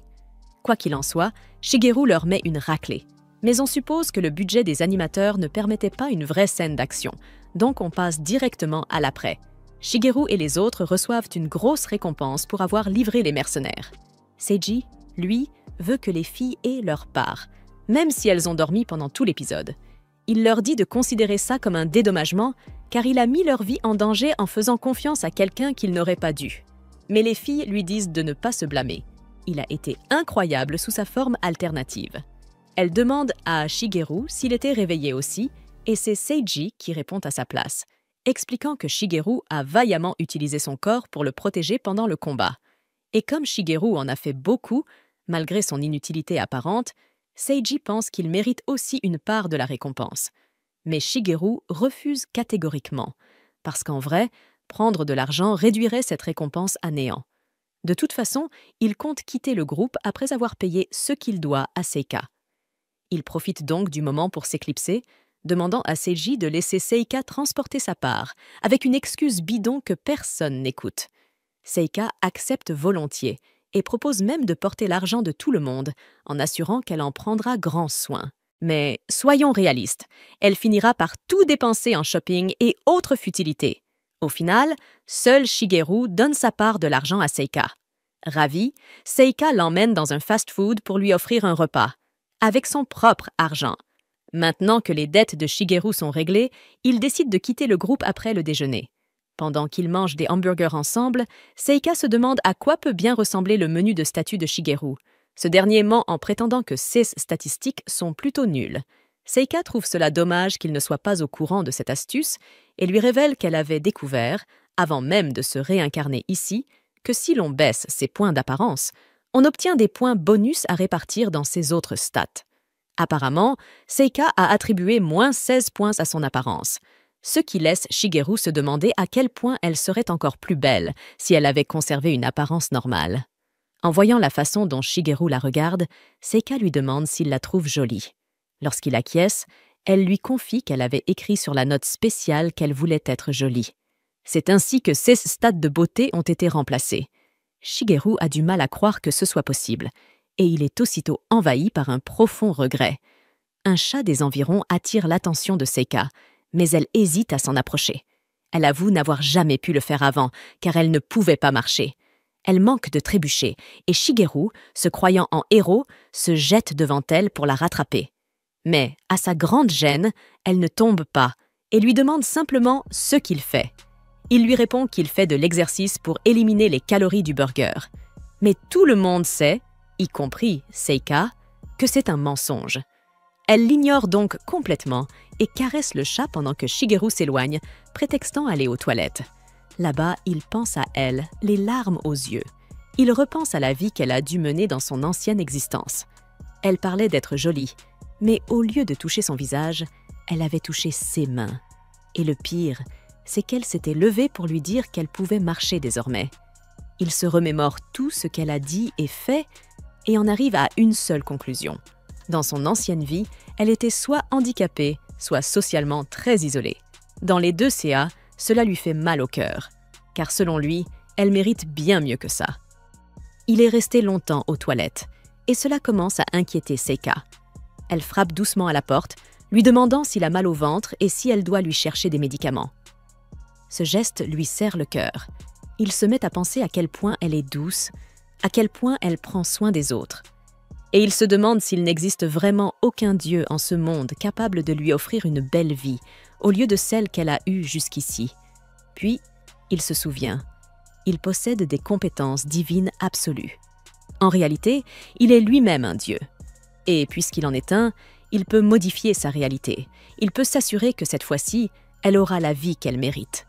Quoi qu'il en soit, Shigeru leur met une raclée. Mais on suppose que le budget des animateurs ne permettait pas une vraie scène d'action, donc on passe directement à l'après. Shigeru et les autres reçoivent une grosse récompense pour avoir livré les mercenaires. Seiji, lui, veut que les filles aient leur part, même si elles ont dormi pendant tout l'épisode. Il leur dit de considérer ça comme un dédommagement, car il a mis leur vie en danger en faisant confiance à quelqu'un qu'il n'aurait pas dû. Mais les filles lui disent de ne pas se blâmer. Il a été incroyable sous sa forme alternative. Elle demande à Shigeru s'il était réveillé aussi, et c'est Seiji qui répond à sa place, expliquant que Shigeru a vaillamment utilisé son corps pour le protéger pendant le combat. Et comme Shigeru en a fait beaucoup, malgré son inutilité apparente, Seiji pense qu'il mérite aussi une part de la récompense. Mais Shigeru refuse catégoriquement, parce qu'en vrai, prendre de l'argent réduirait cette récompense à néant. De toute façon, il compte quitter le groupe après avoir payé ce qu'il doit à Seika. Il profite donc du moment pour s'éclipser, demandant à Seiji de laisser Seika transporter sa part, avec une excuse bidon que personne n'écoute. Seika accepte volontiers et propose même de porter l'argent de tout le monde, en assurant qu'elle en prendra grand soin. Mais soyons réalistes, elle finira par tout dépenser en shopping et autres futilités. Au final, seul Shigeru donne sa part de l'argent à Seika. Ravie, Seika l'emmène dans un fast-food pour lui offrir un repas, avec son propre argent. Maintenant que les dettes de Shigeru sont réglées, ils décident de quitter le groupe après le déjeuner. Pendant qu'ils mangent des hamburgers ensemble, Seika se demande à quoi peut bien ressembler le menu de statut de Shigeru. Ce dernier ment en prétendant que ses statistiques sont plutôt nulles. Seika trouve cela dommage qu'il ne soit pas au courant de cette astuce et lui révèle qu'elle avait découvert, avant même de se réincarner ici, que si l'on baisse ses points d'apparence, on obtient des points bonus à répartir dans ses autres stats. Apparemment, Seika a attribué moins 16 points à son apparence, ce qui laisse Shigeru se demander à quel point elle serait encore plus belle si elle avait conservé une apparence normale. En voyant la façon dont Shigeru la regarde, Seika lui demande s'il la trouve jolie. Lorsqu'il acquiesce, elle lui confie qu'elle avait écrit sur la note spéciale qu'elle voulait être jolie. C'est ainsi que ses stats de beauté ont été remplacés. Shigeru a du mal à croire que ce soit possible, et il est aussitôt envahi par un profond regret. Un chat des environs attire l'attention de Seika, mais elle hésite à s'en approcher. Elle avoue n'avoir jamais pu le faire avant, car elle ne pouvait pas marcher. Elle manque de trébucher, et Shigeru, se croyant en héros, se jette devant elle pour la rattraper. Mais, à sa grande gêne, elle ne tombe pas, et lui demande simplement ce qu'il fait. Il lui répond qu'il fait de l'exercice pour éliminer les calories du burger. Mais tout le monde sait, y compris Seika, que c'est un mensonge. Elle l'ignore donc complètement et caresse le chat pendant que Shigeru s'éloigne, prétextant aller aux toilettes. Là-bas, il pense à elle, les larmes aux yeux. Il repense à la vie qu'elle a dû mener dans son ancienne existence. Elle parlait d'être jolie, mais au lieu de toucher son visage, elle avait touché ses mains. Et le pire, c'est qu'elle s'était levée pour lui dire qu'elle pouvait marcher désormais. Il se remémore tout ce qu'elle a dit et fait et en arrive à une seule conclusion. Dans son ancienne vie, elle était soit handicapée, soit socialement très isolée. Dans les deux CA, cela lui fait mal au cœur, car selon lui, elle mérite bien mieux que ça. Il est resté longtemps aux toilettes, et cela commence à inquiéter Seika. Elle frappe doucement à la porte, lui demandant s'il a mal au ventre et si elle doit lui chercher des médicaments. Ce geste lui serre le cœur. Il se met à penser à quel point elle est douce, à quel point elle prend soin des autres. Et il se demande s'il n'existe vraiment aucun dieu en ce monde capable de lui offrir une belle vie, au lieu de celle qu'elle a eue jusqu'ici. Puis, il se souvient. Il possède des compétences divines absolues. En réalité, il est lui-même un dieu. Et puisqu'il en est un, il peut modifier sa réalité. Il peut s'assurer que cette fois-ci, elle aura la vie qu'elle mérite.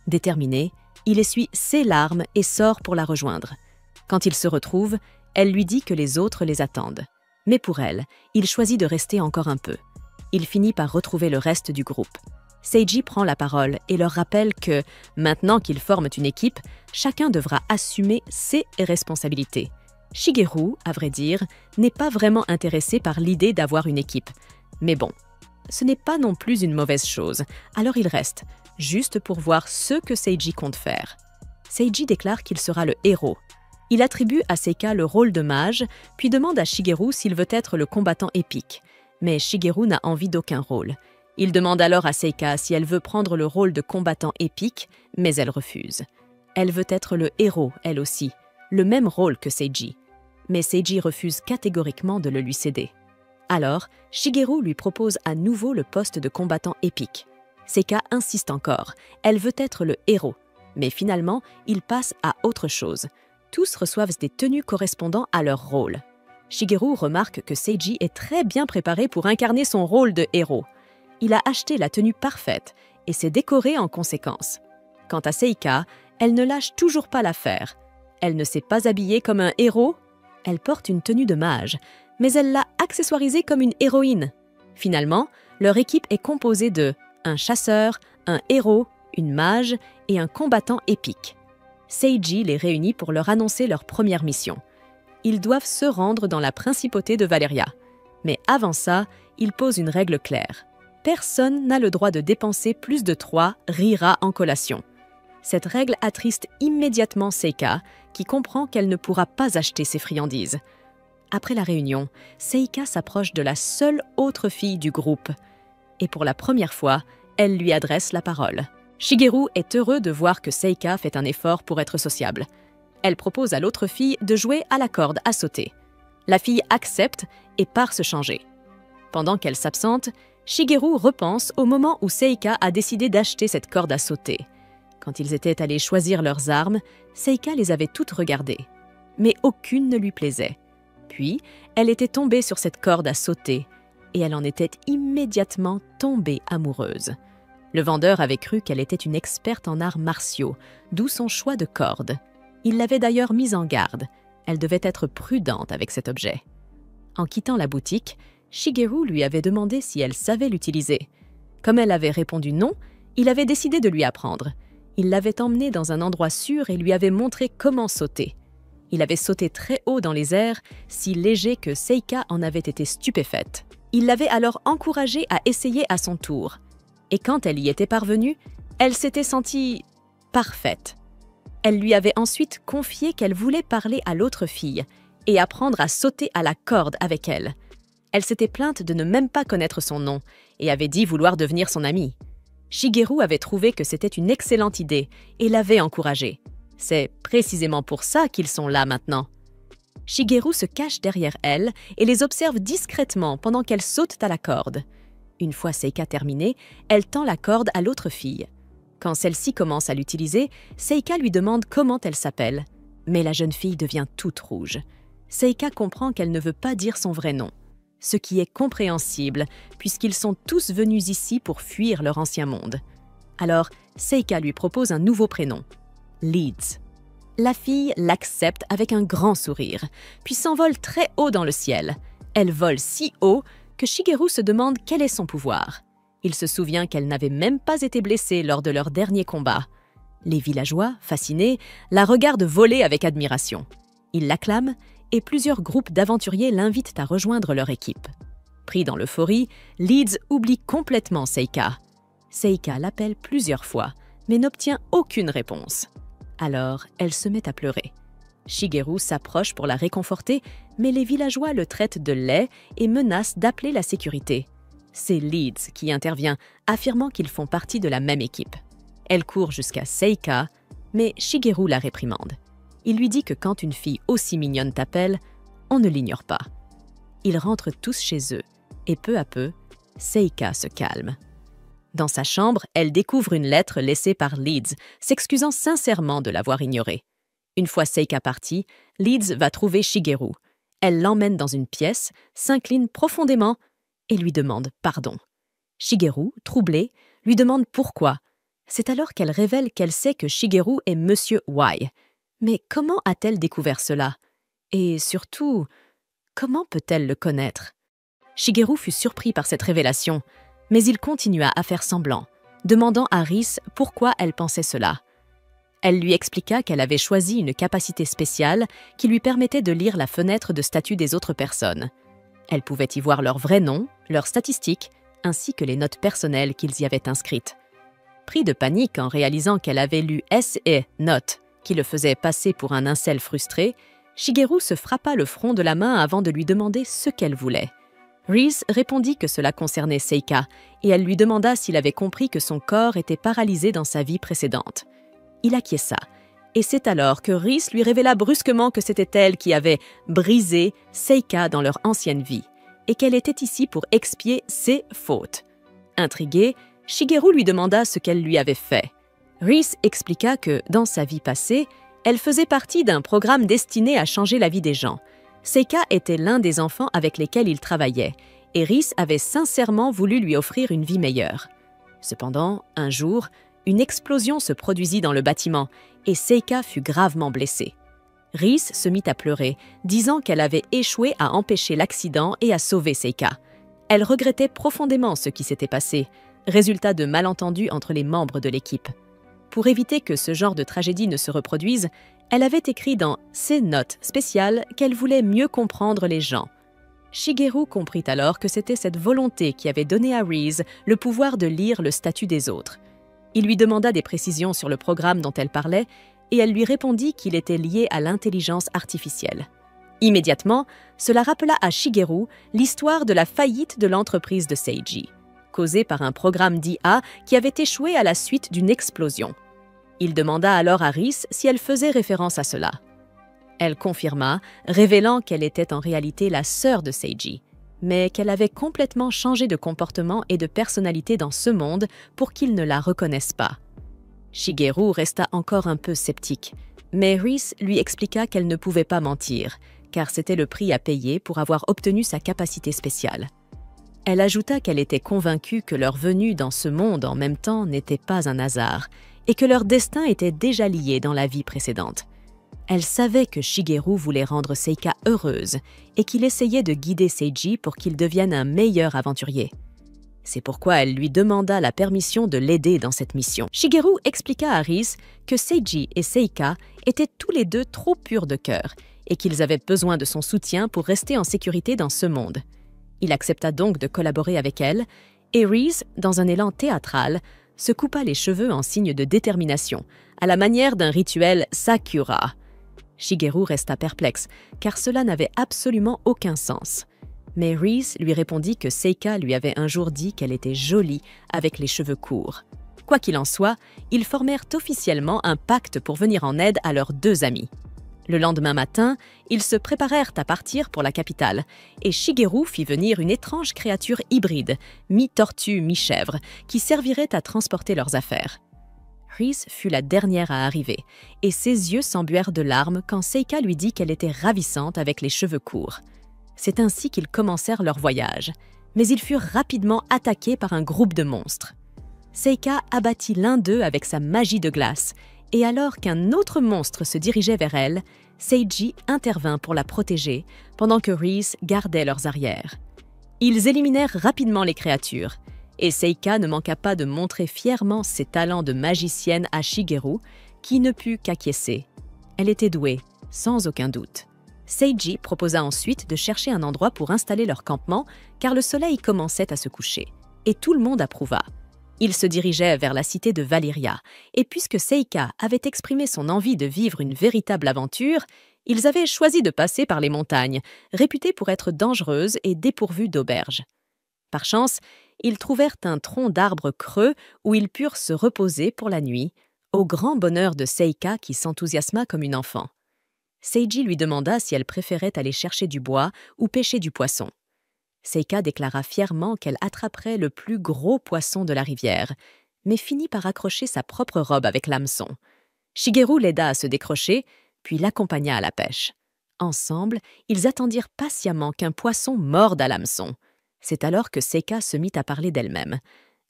Déterminé, il essuie ses larmes et sort pour la rejoindre. Quand ils se retrouvent, elle lui dit que les autres les attendent. Mais pour elle, il choisit de rester encore un peu. Il finit par retrouver le reste du groupe. Seiji prend la parole et leur rappelle que, maintenant qu'ils forment une équipe, chacun devra assumer ses responsabilités. Shigeru, à vrai dire, n'est pas vraiment intéressé par l'idée d'avoir une équipe. Mais bon, ce n'est pas non plus une mauvaise chose, alors il reste, juste pour voir ce que Seiji compte faire. Seiji déclare qu'il sera le héros. Il attribue à Seika le rôle de mage, puis demande à Shigeru s'il veut être le combattant épique. Mais Shigeru n'a envie d'aucun rôle. Il demande alors à Seika si elle veut prendre le rôle de combattant épique, mais elle refuse. Elle veut être le héros, elle aussi, le même rôle que Seiji. Mais Seiji refuse catégoriquement de le lui céder. Alors, Shigeru lui propose à nouveau le poste de combattant épique. Seika insiste encore, elle veut être le héros. Mais finalement, il passe à autre chose. Tous reçoivent des tenues correspondant à leur rôle. Shigeru remarque que Seiji est très bien préparé pour incarner son rôle de héros. Il a acheté la tenue parfaite et s'est décoré en conséquence. Quant à Seika, elle ne lâche toujours pas l'affaire. Elle ne s'est pas habillée comme un héros. Elle porte une tenue de mage, mais elle l'a accessoirisée comme une héroïne. Finalement, leur équipe est composée de un chasseur, un héros, une mage et un combattant épique. Seiji les réunit pour leur annoncer leur première mission. Ils doivent se rendre dans la principauté de Valeria. Mais avant ça, il pose une règle claire. Personne n'a le droit de dépenser plus de 3 rira en collation. Cette règle attriste immédiatement Seika, qui comprend qu'elle ne pourra pas acheter ses friandises. Après la réunion, Seika s'approche de la seule autre fille du groupe. Et pour la première fois, elle lui adresse la parole. Shigeru est heureux de voir que Seika fait un effort pour être sociable. Elle propose à l'autre fille de jouer à la corde à sauter. La fille accepte et part se changer. Pendant qu'elle s'absente, Shigeru repense au moment où Seika a décidé d'acheter cette corde à sauter. Quand ils étaient allés choisir leurs armes, Seika les avait toutes regardées. Mais aucune ne lui plaisait. Puis, elle était tombée sur cette corde à sauter, et elle en était immédiatement tombée amoureuse. Le vendeur avait cru qu'elle était une experte en arts martiaux, d'où son choix de corde. Il l'avait d'ailleurs mise en garde. Elle devait être prudente avec cet objet. En quittant la boutique, Shigeru lui avait demandé si elle savait l'utiliser. Comme elle avait répondu non, il avait décidé de lui apprendre. Il l'avait emmenée dans un endroit sûr et lui avait montré comment sauter. Il avait sauté très haut dans les airs, si léger que Seika en avait été stupéfaite. Il l'avait alors encouragée à essayer à son tour. Et quand elle y était parvenue, elle s'était sentie parfaite. Elle lui avait ensuite confié qu'elle voulait parler à l'autre fille et apprendre à sauter à la corde avec elle. Elle s'était plainte de ne même pas connaître son nom et avait dit vouloir devenir son amie. Shigeru avait trouvé que c'était une excellente idée et l'avait encouragée. C'est précisément pour ça qu'ils sont là maintenant. Shigeru se cache derrière elle et les observe discrètement pendant qu'elle saute à la corde. Une fois Seika terminée, elle tend la corde à l'autre fille. Quand celle-ci commence à l'utiliser, Seika lui demande comment elle s'appelle. Mais la jeune fille devient toute rouge. Seika comprend qu'elle ne veut pas dire son vrai nom. Ce qui est compréhensible, puisqu'ils sont tous venus ici pour fuir leur ancien monde. Alors, Seika lui propose un nouveau prénom, Leeds. La fille l'accepte avec un grand sourire, puis s'envole très haut dans le ciel. Elle vole si haut que Shigeru se demande quel est son pouvoir. Il se souvient qu'elle n'avait même pas été blessée lors de leur dernier combat. Les villageois, fascinés, la regardent voler avec admiration. Ils l'acclament et plusieurs groupes d'aventuriers l'invitent à rejoindre leur équipe. Pris dans l'euphorie, Leeds oublie complètement Seika. Seika l'appelle plusieurs fois, mais n'obtient aucune réponse. Alors, elle se met à pleurer. Shigeru s'approche pour la réconforter, mais les villageois le traitent de laid et menacent d'appeler la sécurité. C'est Leeds qui intervient, affirmant qu'ils font partie de la même équipe. Elle court jusqu'à Seika, mais Shigeru la réprimande. Il lui dit que quand une fille aussi mignonne t'appelle, on ne l'ignore pas. Ils rentrent tous chez eux, et peu à peu, Seika se calme. Dans sa chambre, elle découvre une lettre laissée par Leeds, s'excusant sincèrement de l'avoir ignorée. Une fois Seika partie, Leeds va trouver Shigeru. Elle l'emmène dans une pièce, s'incline profondément et lui demande pardon. Shigeru, troublé, lui demande pourquoi. C'est alors qu'elle révèle qu'elle sait que Shigeru est Monsieur Y. Mais comment a-t-elle découvert cela? Et surtout, comment peut-elle le connaître? Shigeru fut surpris par cette révélation, mais il continua à faire semblant, demandant à Rhys pourquoi elle pensait cela. Elle lui expliqua qu'elle avait choisi une capacité spéciale qui lui permettait de lire la fenêtre de statut des autres personnes. Elle pouvait y voir leur vrai nom, leurs statistiques, ainsi que les notes personnelles qu'ils y avaient inscrites. Pris de panique en réalisant qu'elle avait lu S.E. notes, qui le faisaient passer pour un incel frustré, Shigeru se frappa le front de la main avant de lui demander ce qu'elle voulait. Rhys répondit que cela concernait Seika, et elle lui demanda s'il avait compris que son corps était paralysé dans sa vie précédente. Il acquiesça, et c'est alors que Rhys lui révéla brusquement que c'était elle qui avait brisé Seika dans leur ancienne vie, et qu'elle était ici pour expier ses fautes. Intrigué, Shigeru lui demanda ce qu'elle lui avait fait. Rhys expliqua que, dans sa vie passée, elle faisait partie d'un programme destiné à changer la vie des gens. Seika était l'un des enfants avec lesquels il travaillait, et Rhys avait sincèrement voulu lui offrir une vie meilleure. Cependant, un jour, une explosion se produisit dans le bâtiment, et Seika fut gravement blessée. Rhys se mit à pleurer, disant qu'elle avait échoué à empêcher l'accident et à sauver Seika. Elle regrettait profondément ce qui s'était passé, résultat de malentendus entre les membres de l'équipe. Pour éviter que ce genre de tragédie ne se reproduise, elle avait écrit dans ses notes spéciales qu'elle voulait mieux comprendre les gens. Shigeru comprit alors que c'était cette volonté qui avait donné à Rhys le pouvoir de lire le statut des autres. Il lui demanda des précisions sur le programme dont elle parlait et elle lui répondit qu'il était lié à l'intelligence artificielle. Immédiatement, cela rappela à Shigeru l'histoire de la faillite de l'entreprise de Seiji, causée par un programme d'IA qui avait échoué à la suite d'une explosion. Il demanda alors à Rhys si elle faisait référence à cela. Elle confirma, révélant qu'elle était en réalité la sœur de Seiji, mais qu'elle avait complètement changé de comportement et de personnalité dans ce monde pour qu'il ne la reconnaisse pas. Shigeru resta encore un peu sceptique, mais Rhys lui expliqua qu'elle ne pouvait pas mentir, car c'était le prix à payer pour avoir obtenu sa capacité spéciale. Elle ajouta qu'elle était convaincue que leur venue dans ce monde en même temps n'était pas un hasard, et que leur destin était déjà lié dans la vie précédente. Elle savait que Shigeru voulait rendre Seika heureuse et qu'il essayait de guider Seiji pour qu'il devienne un meilleur aventurier. C'est pourquoi elle lui demanda la permission de l'aider dans cette mission. Shigeru expliqua à Rhys que Seiji et Seika étaient tous les deux trop purs de cœur et qu'ils avaient besoin de son soutien pour rester en sécurité dans ce monde. Il accepta donc de collaborer avec elle, et Rhys, dans un élan théâtral, se coupa les cheveux en signe de détermination, à la manière d'un rituel Sakura. Shigeru resta perplexe, car cela n'avait absolument aucun sens. Mais Rhys lui répondit que Seika lui avait un jour dit qu'elle était jolie avec les cheveux courts. Quoi qu'il en soit, ils formèrent officiellement un pacte pour venir en aide à leurs deux amis. Le lendemain matin, ils se préparèrent à partir pour la capitale, et Shigeru fit venir une étrange créature hybride, mi-tortue, mi-chèvre, qui servirait à transporter leurs affaires. Rhys fut la dernière à arriver, et ses yeux s'embuèrent de larmes quand Seika lui dit qu'elle était ravissante avec les cheveux courts. C'est ainsi qu'ils commencèrent leur voyage, mais ils furent rapidement attaqués par un groupe de monstres. Seika abattit l'un d'eux avec sa magie de glace, et alors qu'un autre monstre se dirigeait vers elle, Seiji intervint pour la protéger, pendant que Rhys gardait leurs arrières. Ils éliminèrent rapidement les créatures, et Seika ne manqua pas de montrer fièrement ses talents de magicienne à Shigeru, qui ne put qu'acquiescer. Elle était douée, sans aucun doute. Seiji proposa ensuite de chercher un endroit pour installer leur campement, car le soleil commençait à se coucher, et tout le monde approuva. Ils se dirigeaient vers la cité de Valyria, et puisque Seika avait exprimé son envie de vivre une véritable aventure, ils avaient choisi de passer par les montagnes, réputées pour être dangereuses et dépourvues d'auberges. Par chance, ils trouvèrent un tronc d'arbre creux où ils purent se reposer pour la nuit, au grand bonheur de Seika qui s'enthousiasma comme une enfant. Seiji lui demanda si elle préférait aller chercher du bois ou pêcher du poisson. Seika déclara fièrement qu'elle attraperait le plus gros poisson de la rivière, mais finit par accrocher sa propre robe avec l'hameçon. Shigeru l'aida à se décrocher, puis l'accompagna à la pêche. Ensemble, ils attendirent patiemment qu'un poisson morde à l'hameçon. C'est alors que Seika se mit à parler d'elle-même.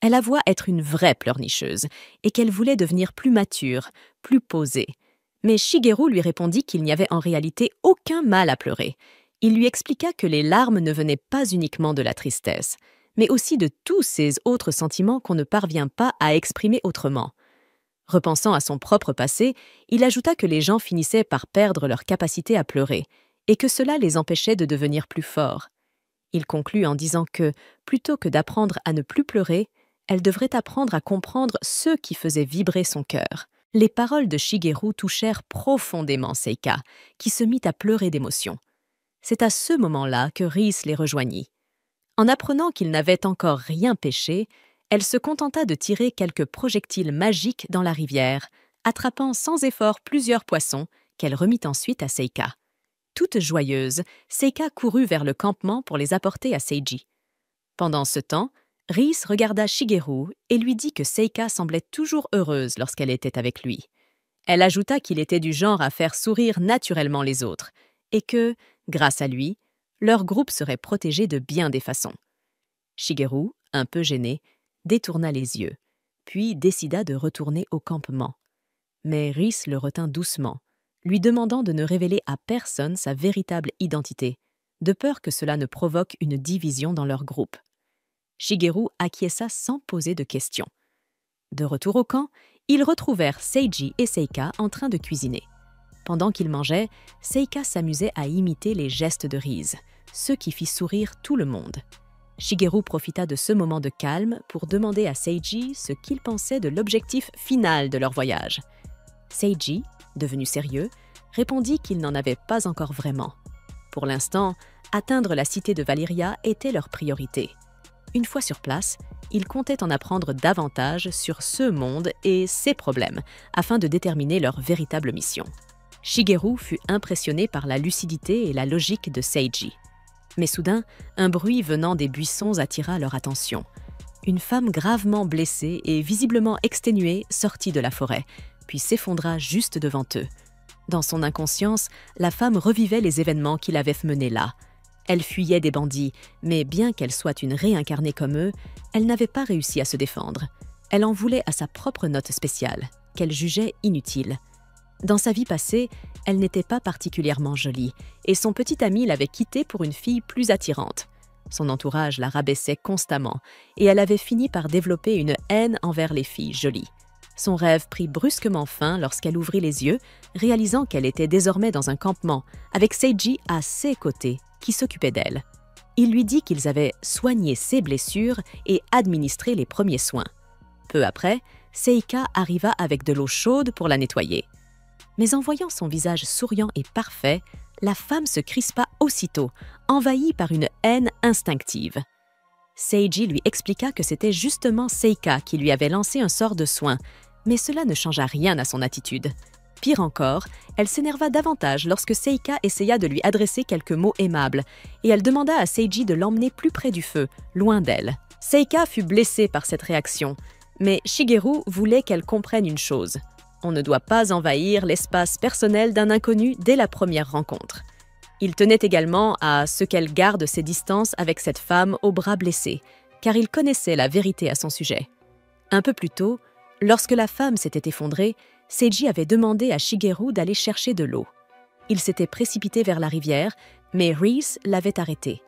Elle avoua être une vraie pleurnicheuse et qu'elle voulait devenir plus mature, plus posée. Mais Shigeru lui répondit qu'il n'y avait en réalité aucun mal à pleurer. Il lui expliqua que les larmes ne venaient pas uniquement de la tristesse, mais aussi de tous ces autres sentiments qu'on ne parvient pas à exprimer autrement. Repensant à son propre passé, il ajouta que les gens finissaient par perdre leur capacité à pleurer et que cela les empêchait de devenir plus forts. Il conclut en disant que, plutôt que d'apprendre à ne plus pleurer, elle devrait apprendre à comprendre ce qui faisait vibrer son cœur. Les paroles de Shigeru touchèrent profondément Seika, qui se mit à pleurer d'émotion. C'est à ce moment-là que Rhys les rejoignit. En apprenant qu'il n'avait encore rien pêché, elle se contenta de tirer quelques projectiles magiques dans la rivière, attrapant sans effort plusieurs poissons qu'elle remit ensuite à Seika. Toute joyeuse, Seika courut vers le campement pour les apporter à Seiji. Pendant ce temps, Rhys regarda Shigeru et lui dit que Seika semblait toujours heureuse lorsqu'elle était avec lui. Elle ajouta qu'il était du genre à faire sourire naturellement les autres et que, grâce à lui, leur groupe serait protégé de bien des façons. Shigeru, un peu gêné, détourna les yeux, puis décida de retourner au campement. Mais Rhys le retint doucement, lui demandant de ne révéler à personne sa véritable identité, de peur que cela ne provoque une division dans leur groupe. Shigeru acquiesça sans poser de questions. De retour au camp, ils retrouvèrent Seiji et Seika en train de cuisiner. Pendant qu'ils mangeaient, Seika s'amusait à imiter les gestes de Rhys, ce qui fit sourire tout le monde. Shigeru profita de ce moment de calme pour demander à Seiji ce qu'il pensait de l'objectif final de leur voyage. Seiji, devenu sérieux, répondit qu'il n'en avait pas encore vraiment. Pour l'instant, atteindre la cité de Valyria était leur priorité. Une fois sur place, ils comptaient en apprendre davantage sur ce monde et ses problèmes, afin de déterminer leur véritable mission. Shigeru fut impressionné par la lucidité et la logique de Seiji. Mais soudain, un bruit venant des buissons attira leur attention. Une femme gravement blessée et visiblement exténuée sortit de la forêt, puis s'effondra juste devant eux. Dans son inconscience, la femme revivait les événements qui l'avaient menée là. Elle fuyait des bandits, mais bien qu'elle soit une réincarnée comme eux, elle n'avait pas réussi à se défendre. Elle en voulait à sa propre note spéciale, qu'elle jugeait inutile. Dans sa vie passée, elle n'était pas particulièrement jolie, et son petit ami l'avait quittée pour une fille plus attirante. Son entourage la rabaissait constamment, et elle avait fini par développer une haine envers les filles jolies. Son rêve prit brusquement fin lorsqu'elle ouvrit les yeux, réalisant qu'elle était désormais dans un campement, avec Seiji à ses côtés, qui s'occupait d'elle. Il lui dit qu'ils avaient soigné ses blessures et administré les premiers soins. Peu après, Seika arriva avec de l'eau chaude pour la nettoyer. Mais en voyant son visage souriant et parfait, la femme se crispa aussitôt, envahie par une haine instinctive. Seiji lui expliqua que c'était justement Seika qui lui avait lancé un sort de soin, mais cela ne changea rien à son attitude. Pire encore, elle s'énerva davantage lorsque Seika essaya de lui adresser quelques mots aimables, et elle demanda à Seiji de l'emmener plus près du feu, loin d'elle. Seika fut blessée par cette réaction, mais Shigeru voulait qu'elle comprenne une chose. On ne doit pas envahir l'espace personnel d'un inconnu dès la première rencontre. Il tenait également à ce qu'elle garde ses distances avec cette femme au bras blessé, car il connaissait la vérité à son sujet. Un peu plus tôt, lorsque la femme s'était effondrée, Seiji avait demandé à Shigeru d'aller chercher de l'eau. Il s'était précipité vers la rivière, mais Rhys l'avait arrêté.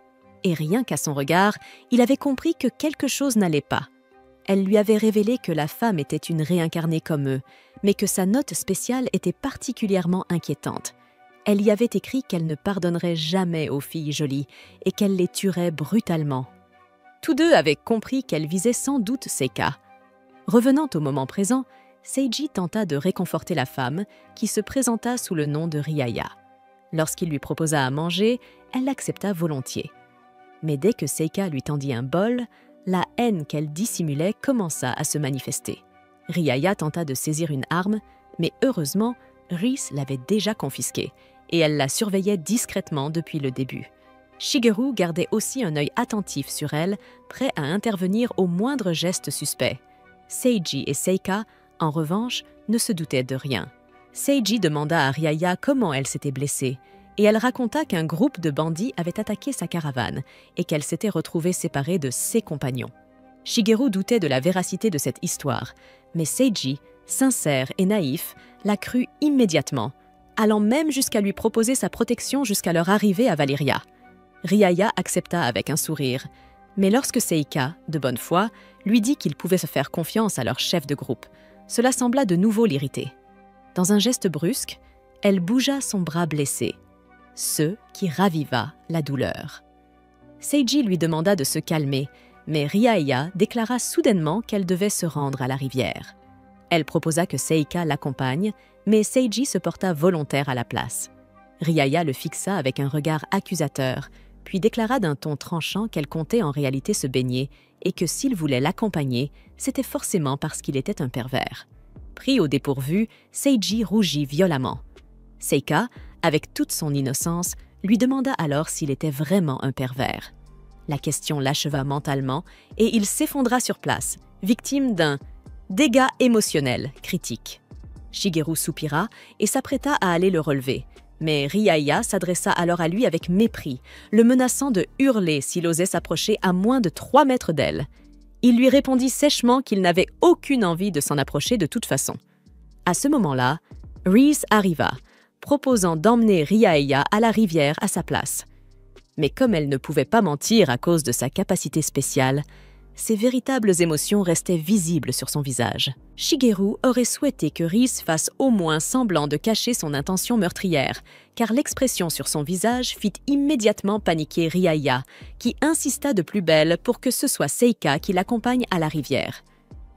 Et rien qu'à son regard, il avait compris que quelque chose n'allait pas. Elle lui avait révélé que la femme était une réincarnée comme eux, mais que sa note spéciale était particulièrement inquiétante. Elle y avait écrit qu'elle ne pardonnerait jamais aux filles jolies et qu'elle les tuerait brutalement. Tous deux avaient compris qu'elle visait sans doute Seika. Revenant au moment présent, Seiji tenta de réconforter la femme, qui se présenta sous le nom de Riaya. Lorsqu'il lui proposa à manger, elle l'accepta volontiers. Mais dès que Seika lui tendit un bol, la haine qu'elle dissimulait commença à se manifester. Riaya tenta de saisir une arme, mais heureusement, Rhys l'avait déjà confisquée, et elle la surveillait discrètement depuis le début. Shigeru gardait aussi un œil attentif sur elle, prêt à intervenir au moindre geste suspect. Seiji et Seika, en revanche, ne se doutaient de rien. Seiji demanda à Riaya comment elle s'était blessée, et elle raconta qu'un groupe de bandits avait attaqué sa caravane et qu'elle s'était retrouvée séparée de ses compagnons. Shigeru doutait de la véracité de cette histoire, mais Seiji, sincère et naïf, la crut immédiatement, allant même jusqu'à lui proposer sa protection jusqu'à leur arrivée à Valyria. Riaya accepta avec un sourire, mais lorsque Seika, de bonne foi, lui dit qu'il pouvait se faire confiance à leur chef de groupe, cela sembla de nouveau l'irriter. Dans un geste brusque, elle bougea son bras blessé, ce qui raviva la douleur. Seiji lui demanda de se calmer, mais Riaya déclara soudainement qu'elle devait se rendre à la rivière. Elle proposa que Seika l'accompagne, mais Seiji se porta volontaire à la place. Riaya le fixa avec un regard accusateur, puis déclara d'un ton tranchant qu'elle comptait en réalité se baigner et que s'il voulait l'accompagner, c'était forcément parce qu'il était un pervers. Pris au dépourvu, Seiji rougit violemment. Seika, avec toute son innocence, lui demanda alors s'il était vraiment un pervers. La question l'acheva mentalement et il s'effondra sur place, victime d'un dégât émotionnel critique. Shigeru soupira et s'apprêta à aller le relever, mais Riaya s'adressa alors à lui avec mépris, le menaçant de hurler s'il osait s'approcher à moins de 3 mètres d'elle. Il lui répondit sèchement qu'il n'avait aucune envie de s'en approcher de toute façon. À ce moment-là, Rhys arriva, proposant d'emmener Riaya à la rivière à sa place. Mais comme elle ne pouvait pas mentir à cause de sa capacité spéciale, ses véritables émotions restaient visibles sur son visage. Shigeru aurait souhaité que Rhys fasse au moins semblant de cacher son intention meurtrière, car l'expression sur son visage fit immédiatement paniquer Riaya, qui insista de plus belle pour que ce soit Seika qui l'accompagne à la rivière.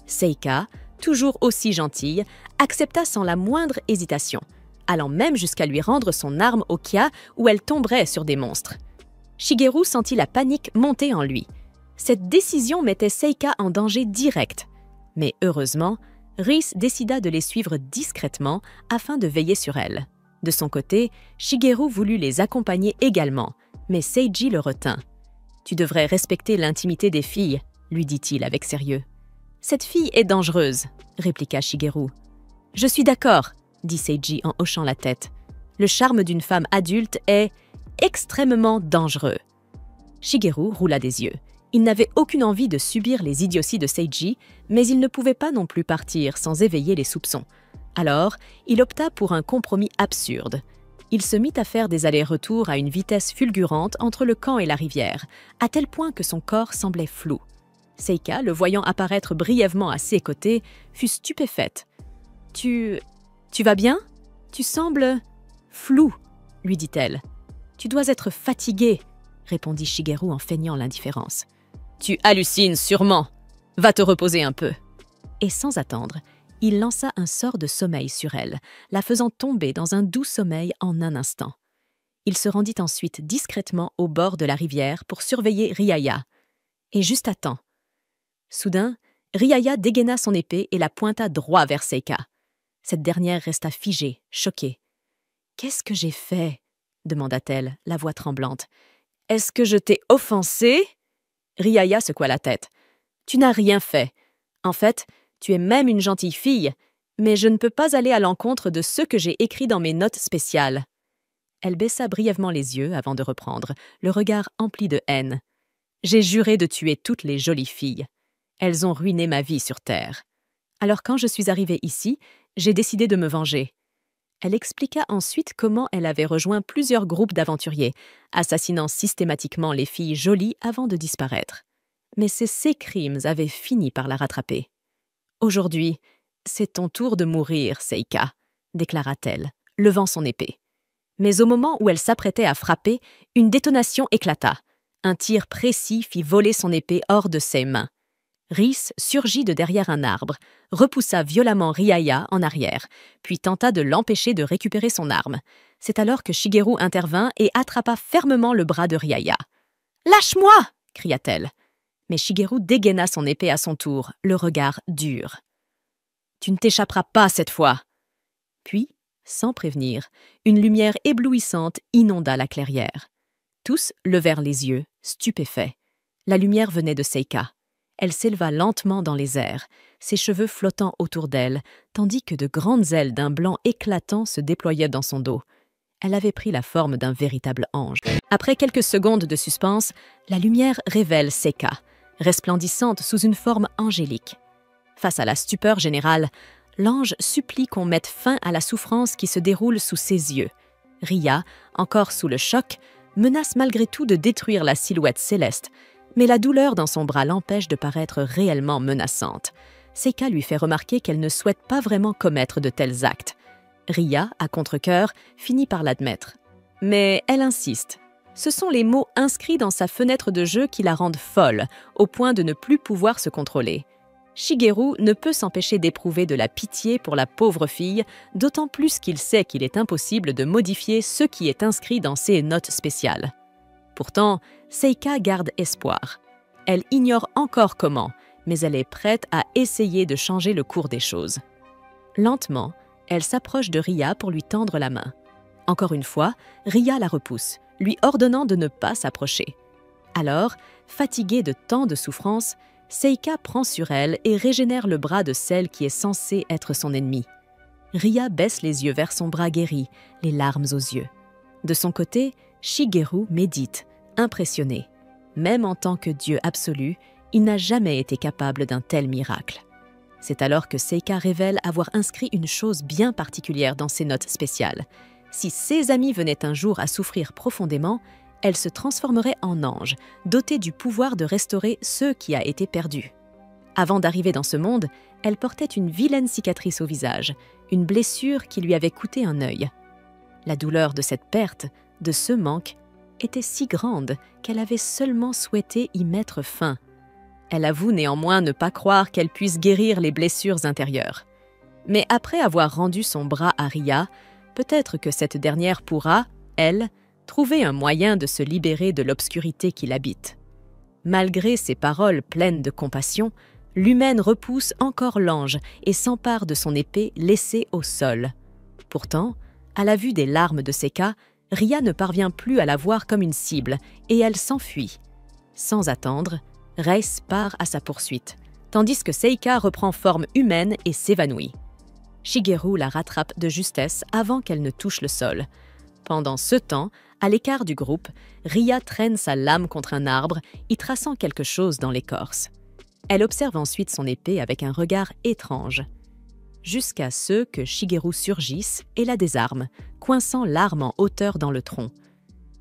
Seika, toujours aussi gentille, accepta sans la moindre hésitation, allant même jusqu'à lui rendre son arme au cas où elle tomberait sur des monstres. Shigeru sentit la panique monter en lui. Cette décision mettait Seika en danger direct. Mais heureusement, Rhys décida de les suivre discrètement afin de veiller sur elle. De son côté, Shigeru voulut les accompagner également, mais Seiji le retint. « Tu devrais respecter l'intimité des filles », lui dit-il avec sérieux. « Cette fille est dangereuse », répliqua Shigeru. « Je suis d'accord », dit Seiji en hochant la tête. « Le charme d'une femme adulte est extrêmement dangereux. » Shigeru roula des yeux. Il n'avait aucune envie de subir les idioties de Seiji, mais il ne pouvait pas non plus partir sans éveiller les soupçons. Alors, il opta pour un compromis absurde. Il se mit à faire des allers-retours à une vitesse fulgurante entre le camp et la rivière, à tel point que son corps semblait flou. Seika, le voyant apparaître brièvement à ses côtés, fut stupéfaite. « Tu vas bien ? Tu sembles flou, lui dit-elle. « Tu dois être fatigué, répondit Shigeru en feignant l'indifférence. « Tu hallucines sûrement. Va te reposer un peu. » Et sans attendre, il lança un sort de sommeil sur elle, la faisant tomber dans un doux sommeil en un instant. Il se rendit ensuite discrètement au bord de la rivière pour surveiller Riaya. Et juste à temps. Soudain, Riaya dégaina son épée et la pointa droit vers Seika. Cette dernière resta figée, choquée. « Qu'est-ce que j'ai fait ?» demanda-t-elle, la voix tremblante. « Est-ce que je t'ai offensé ?» Riaya secoua la tête. « Tu n'as rien fait. En fait, tu es même une gentille fille, mais je ne peux pas aller à l'encontre de ce que j'ai écrit dans mes notes spéciales. » Elle baissa brièvement les yeux avant de reprendre, le regard empli de haine. « J'ai juré de tuer toutes les jolies filles. Elles ont ruiné ma vie sur Terre. Alors quand je suis arrivée ici, j'ai décidé de me venger. » Elle expliqua ensuite comment elle avait rejoint plusieurs groupes d'aventuriers, assassinant systématiquement les filles jolies avant de disparaître. Mais ces crimes avaient fini par la rattraper. « Aujourd'hui, c'est ton tour de mourir, Seika, » déclara-t-elle, levant son épée. Mais au moment où elle s'apprêtait à frapper, une détonation éclata. Un tir précis fit voler son épée hors de ses mains. Rhys surgit de derrière un arbre, repoussa violemment Riaya en arrière, puis tenta de l'empêcher de récupérer son arme. C'est alors que Shigeru intervint et attrapa fermement le bras de Riaya. « Lâche-moi » cria-t-elle. Mais Shigeru dégaina son épée à son tour, le regard dur. « Tu ne t'échapperas pas cette fois !» Puis, sans prévenir, une lumière éblouissante inonda la clairière. Tous levèrent les yeux, stupéfaits. La lumière venait de Seika. Elle s'éleva lentement dans les airs, ses cheveux flottant autour d'elle, tandis que de grandes ailes d'un blanc éclatant se déployaient dans son dos. Elle avait pris la forme d'un véritable ange. Après quelques secondes de suspense, la lumière révèle Seika, resplendissante sous une forme angélique. Face à la stupeur générale, l'ange supplie qu'on mette fin à la souffrance qui se déroule sous ses yeux. Rhea, encore sous le choc, menace malgré tout de détruire la silhouette céleste, mais la douleur dans son bras l'empêche de paraître réellement menaçante. Seika lui fait remarquer qu'elle ne souhaite pas vraiment commettre de tels actes. Rhea, à contre-cœur, finit par l'admettre. Mais elle insiste. Ce sont les mots inscrits dans sa fenêtre de jeu qui la rendent folle, au point de ne plus pouvoir se contrôler. Shigeru ne peut s'empêcher d'éprouver de la pitié pour la pauvre fille, d'autant plus qu'il sait qu'il est impossible de modifier ce qui est inscrit dans ses notes spéciales. Pourtant, Seika garde espoir. Elle ignore encore comment, mais elle est prête à essayer de changer le cours des choses. Lentement, elle s'approche de Rhea pour lui tendre la main. Encore une fois, Rhea la repousse, lui ordonnant de ne pas s'approcher. Alors, fatiguée de tant de souffrance, Seika prend sur elle et régénère le bras de celle qui est censée être son ennemie. Rhea baisse les yeux vers son bras guéri, les larmes aux yeux. De son côté, Shigeru médite, impressionné. Même en tant que Dieu absolu, il n'a jamais été capable d'un tel miracle. C'est alors que Seika révèle avoir inscrit une chose bien particulière dans ses notes spéciales. Si ses amis venaient un jour à souffrir profondément, elle se transformerait en ange, dotée du pouvoir de restaurer ce qui a été perdu. Avant d'arriver dans ce monde, elle portait une vilaine cicatrice au visage, une blessure qui lui avait coûté un œil. La douleur de cette perte, de ce manque, était si grande qu'elle avait seulement souhaité y mettre fin. Elle avoue néanmoins ne pas croire qu'elle puisse guérir les blessures intérieures. Mais après avoir rendu son bras à Rhea, peut-être que cette dernière pourra, elle, trouver un moyen de se libérer de l'obscurité qui l'habite. Malgré ces paroles pleines de compassion, l'humaine repousse encore l'ange et s'empare de son épée laissée au sol. Pourtant, à la vue des larmes de Seika, Rhea ne parvient plus à la voir comme une cible et elle s'enfuit. Sans attendre, Reis part à sa poursuite, tandis que Seika reprend forme humaine et s'évanouit. Shigeru la rattrape de justesse avant qu'elle ne touche le sol. Pendant ce temps, à l'écart du groupe, Rhea traîne sa lame contre un arbre, y traçant quelque chose dans l'écorce. Elle observe ensuite son épée avec un regard étrange, jusqu'à ce que Shigeru surgisse et la désarme, coinçant l'arme en hauteur dans le tronc.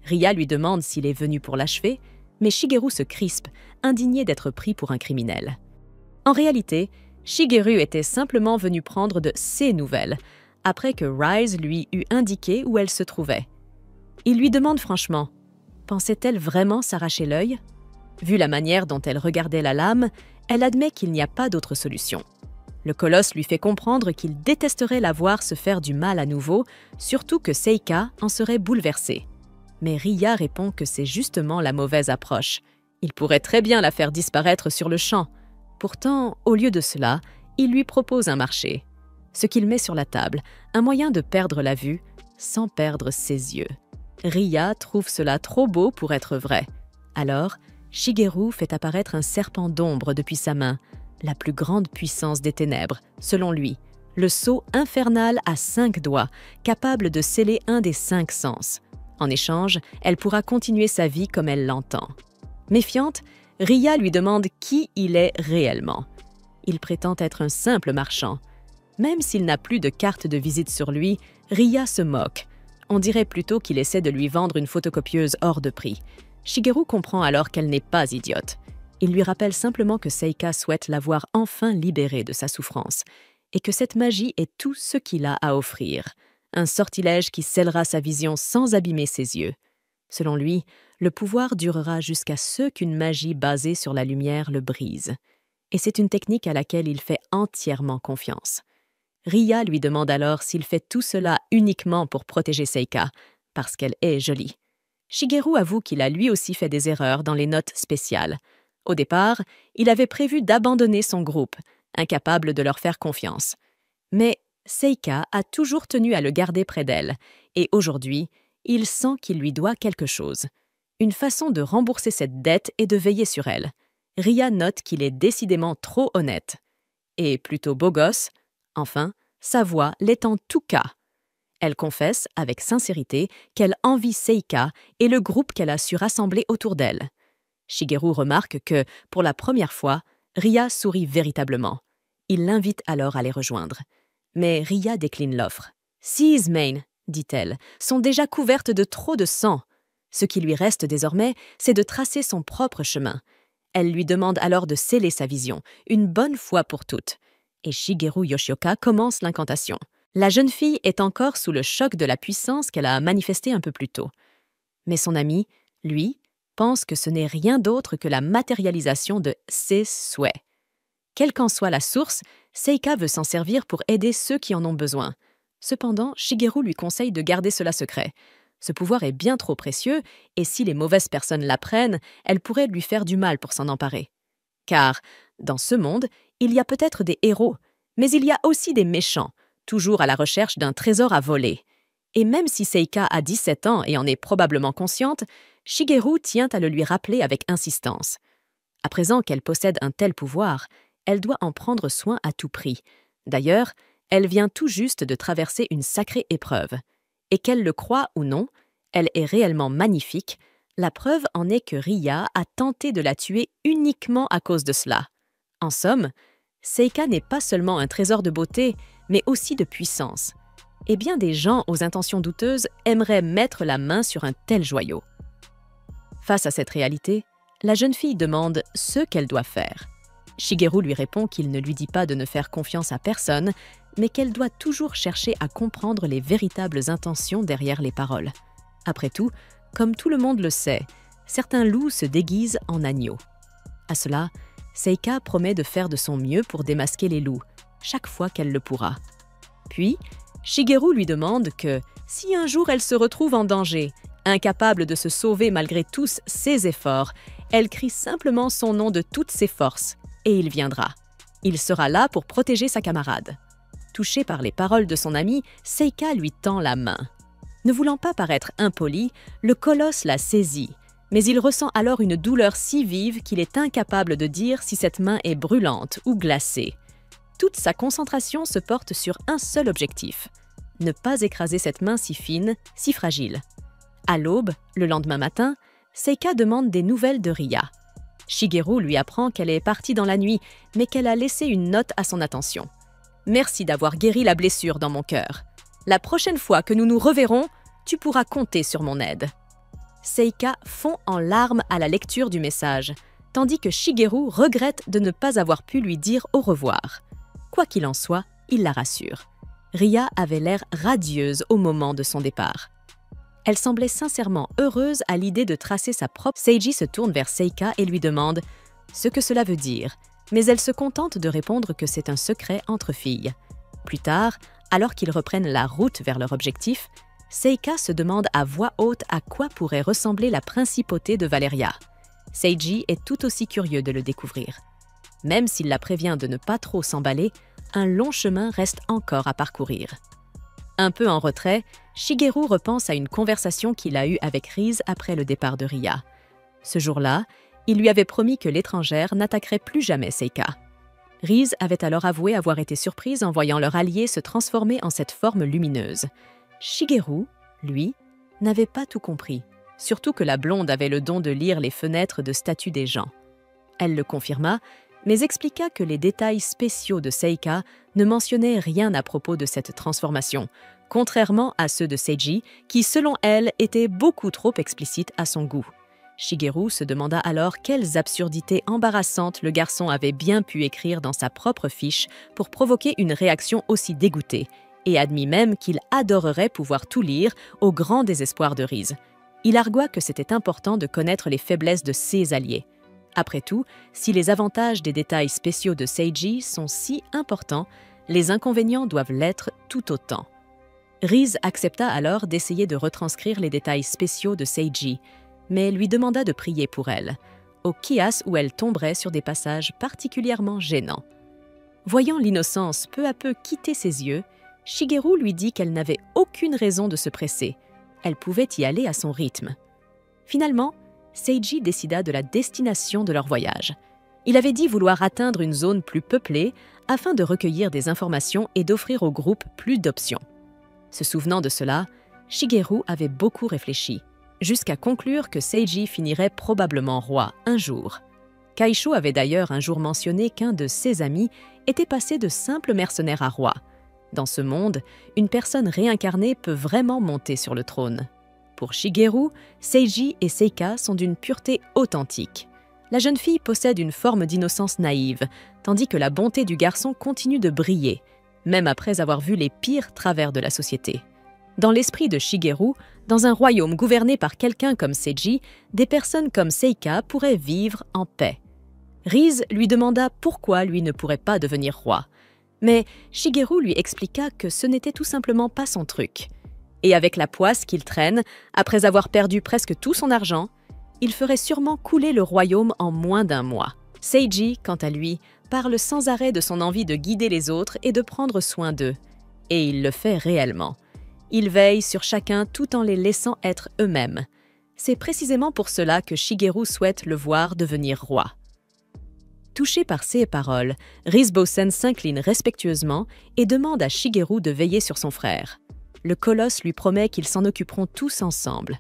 Rhea lui demande s'il est venu pour l'achever, mais Shigeru se crispe, indigné d'être pris pour un criminel. En réalité, Shigeru était simplement venu prendre de ses nouvelles, après que Rise lui eut indiqué où elle se trouvait. Il lui demande franchement, pensait-elle vraiment s'arracher l'œil? Vu la manière dont elle regardait la lame, elle admet qu'il n'y a pas d'autre solution. Le colosse lui fait comprendre qu'il détesterait la voir se faire du mal à nouveau, surtout que Seika en serait bouleversée. Mais Rhea répond que c'est justement la mauvaise approche. Il pourrait très bien la faire disparaître sur le champ. Pourtant, au lieu de cela, il lui propose un marché. Ce qu'il met sur la table, un moyen de perdre la vue sans perdre ses yeux. Rhea trouve cela trop beau pour être vrai. Alors, Shigeru fait apparaître un serpent d'ombre depuis sa main, la plus grande puissance des ténèbres, selon lui, le sceau infernal à 5 doigts, capable de sceller un des 5 sens. En échange, elle pourra continuer sa vie comme elle l'entend. Méfiante, Rhea lui demande qui il est réellement. Il prétend être un simple marchand. Même s'il n'a plus de carte de visite sur lui, Rhea se moque. On dirait plutôt qu'il essaie de lui vendre une photocopieuse hors de prix. Shigeru comprend alors qu'elle n'est pas idiote. Il lui rappelle simplement que Seika souhaite l'avoir enfin libérée de sa souffrance et que cette magie est tout ce qu'il a à offrir. Un sortilège qui scellera sa vision sans abîmer ses yeux. Selon lui, le pouvoir durera jusqu'à ce qu'une magie basée sur la lumière le brise. Et c'est une technique à laquelle il fait entièrement confiance. Rhea lui demande alors s'il fait tout cela uniquement pour protéger Seika, parce qu'elle est jolie. Shigeru avoue qu'il a lui aussi fait des erreurs dans les notes spéciales. Au départ, il avait prévu d'abandonner son groupe, incapable de leur faire confiance. Mais Seika a toujours tenu à le garder près d'elle, et aujourd'hui, il sent qu'il lui doit quelque chose. Une façon de rembourser cette dette et de veiller sur elle. Rhea note qu'il est décidément trop honnête. Et plutôt beau gosse, enfin, sa voix l'est en tout cas. Elle confesse, avec sincérité, qu'elle envie Seika et le groupe qu'elle a su rassembler autour d'elle. Shigeru remarque que, pour la première fois, Ria sourit véritablement. Il l'invite alors à les rejoindre. Mais Ria décline l'offre. « Ces mains, dit-elle, sont déjà couvertes de trop de sang. Ce qui lui reste désormais, c'est de tracer son propre chemin. » Elle lui demande alors de sceller sa vision, une bonne fois pour toutes. Et Shigeru Yoshioka commence l'incantation. La jeune fille est encore sous le choc de la puissance qu'elle a manifestée un peu plus tôt. Mais son ami, lui, pense que ce n'est rien d'autre que la matérialisation de ses souhaits. Quelle qu'en soit la source, Seika veut s'en servir pour aider ceux qui en ont besoin. Cependant, Shigeru lui conseille de garder cela secret. Ce pouvoir est bien trop précieux, et si les mauvaises personnes l'apprennent, elles pourraient lui faire du mal pour s'en emparer. Car, dans ce monde, il y a peut-être des héros, mais il y a aussi des méchants, toujours à la recherche d'un trésor à voler. Et même si Seika a 17 ans et en est probablement consciente, Shigeru tient à le lui rappeler avec insistance. À présent qu'elle possède un tel pouvoir, elle doit en prendre soin à tout prix. D'ailleurs, elle vient tout juste de traverser une sacrée épreuve. Et qu'elle le croie ou non, elle est réellement magnifique. La preuve en est que Ria a tenté de la tuer uniquement à cause de cela. En somme, Seika n'est pas seulement un trésor de beauté, mais aussi de puissance. Et bien des gens aux intentions douteuses aimeraient mettre la main sur un tel joyau. Face à cette réalité, la jeune fille demande ce qu'elle doit faire. Shigeru lui répond qu'il ne lui dit pas de ne faire confiance à personne, mais qu'elle doit toujours chercher à comprendre les véritables intentions derrière les paroles. Après tout, comme tout le monde le sait, certains loups se déguisent en agneaux. À cela, Seika promet de faire de son mieux pour démasquer les loups, chaque fois qu'elle le pourra. Puis, Shigeru lui demande que, si un jour elle se retrouve en danger, incapable de se sauver malgré tous ses efforts, elle crie simplement son nom de toutes ses forces, et il viendra. Il sera là pour protéger sa camarade. Touché par les paroles de son ami, Seika lui tend la main. Ne voulant pas paraître impoli, le colosse la saisit, mais il ressent alors une douleur si vive qu'il est incapable de dire si cette main est brûlante ou glacée. Toute sa concentration se porte sur un seul objectif, ne pas écraser cette main si fine, si fragile. À l'aube, le lendemain matin, Seika demande des nouvelles de Ria. Shigeru lui apprend qu'elle est partie dans la nuit, mais qu'elle a laissé une note à son attention. « Merci d'avoir guéri la blessure dans mon cœur. La prochaine fois que nous nous reverrons, tu pourras compter sur mon aide. » Seika fond en larmes à la lecture du message, tandis que Shigeru regrette de ne pas avoir pu lui dire au revoir. Quoi qu'il en soit, il la rassure. Ria avait l'air radieuse au moment de son départ. Elle semblait sincèrement heureuse à l'idée de tracer sa propre... Seiji se tourne vers Seika et lui demande ce que cela veut dire, mais elle se contente de répondre que c'est un secret entre filles. Plus tard, alors qu'ils reprennent la route vers leur objectif, Seika se demande à voix haute à quoi pourrait ressembler la principauté de Valeria. Seiji est tout aussi curieux de le découvrir. Même s'il la prévient de ne pas trop s'emballer, un long chemin reste encore à parcourir. Un peu en retrait, Shigeru repense à une conversation qu'il a eue avec Riz après le départ de Ria. Ce jour-là, il lui avait promis que l'étrangère n'attaquerait plus jamais Seika. Riz avait alors avoué avoir été surprise en voyant leur allié se transformer en cette forme lumineuse. Shigeru, lui, n'avait pas tout compris, surtout que la blonde avait le don de lire les fenêtres de statues des gens. Elle le confirma, mais expliqua que les détails spéciaux de Seika ne mentionnaient rien à propos de cette transformation, contrairement à ceux de Seiji, qui, selon elle, étaient beaucoup trop explicites à son goût. Shigeru se demanda alors quelles absurdités embarrassantes le garçon avait bien pu écrire dans sa propre fiche pour provoquer une réaction aussi dégoûtée, et admit même qu'il adorerait pouvoir tout lire, au grand désespoir de Riz. Il argua que c'était important de connaître les faiblesses de ses alliés. Après tout, si les avantages des détails spéciaux de Seiji sont si importants, les inconvénients doivent l'être tout autant. Riz accepta alors d'essayer de retranscrire les détails spéciaux de Seiji, mais lui demanda de prier pour elle, au kias où elle tomberait sur des passages particulièrement gênants. Voyant l'innocence peu à peu quitter ses yeux, Shigeru lui dit qu'elle n'avait aucune raison de se presser. Elle pouvait y aller à son rythme. Finalement, Seiji décida de la destination de leur voyage. Il avait dit vouloir atteindre une zone plus peuplée afin de recueillir des informations et d'offrir au groupe plus d'options. Se souvenant de cela, Shigeru avait beaucoup réfléchi, jusqu'à conclure que Seiji finirait probablement roi un jour. Kaisho avait d'ailleurs un jour mentionné qu'un de ses amis était passé de simple mercenaire à roi. Dans ce monde, une personne réincarnée peut vraiment monter sur le trône. Pour Shigeru, Seiji et Seika sont d'une pureté authentique. La jeune fille possède une forme d'innocence naïve, tandis que la bonté du garçon continue de briller, même après avoir vu les pires travers de la société. Dans l'esprit de Shigeru, dans un royaume gouverné par quelqu'un comme Seiji, des personnes comme Seika pourraient vivre en paix. Rize lui demanda pourquoi lui ne pourrait pas devenir roi. Mais Shigeru lui expliqua que ce n'était tout simplement pas son truc. Et avec la poisse qu'il traîne, après avoir perdu presque tout son argent, il ferait sûrement couler le royaume en moins d'un mois. Seiji, quant à lui, parle sans arrêt de son envie de guider les autres et de prendre soin d'eux. Et il le fait réellement. Il veille sur chacun tout en les laissant être eux-mêmes. C'est précisément pour cela que Shigeru souhaite le voir devenir roi. Touché par ces paroles, Rize Bosen s'incline respectueusement et demande à Shigeru de veiller sur son frère. Le colosse lui promet qu'ils s'en occuperont tous ensemble.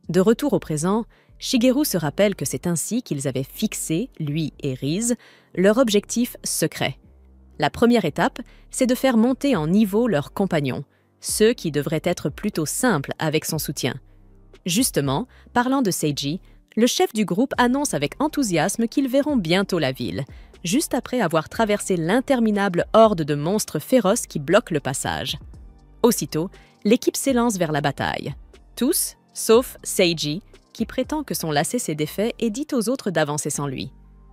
De retour au présent, Shigeru se rappelle que c'est ainsi qu'ils avaient fixé, lui et Rize, leur objectif secret. La première étape, c'est de faire monter en niveau leurs compagnons, ceux qui devraient être plutôt simples avec son soutien. Justement, parlant de Seiji, le chef du groupe annonce avec enthousiasme qu'ils verront bientôt la ville, juste après avoir traversé l'interminable horde de monstres féroces qui bloquent le passage. Aussitôt, l'équipe s'élance vers la bataille. Tous, sauf Seiji, qui prétend que son lacet s'est défait et dit aux autres d'avancer sans lui.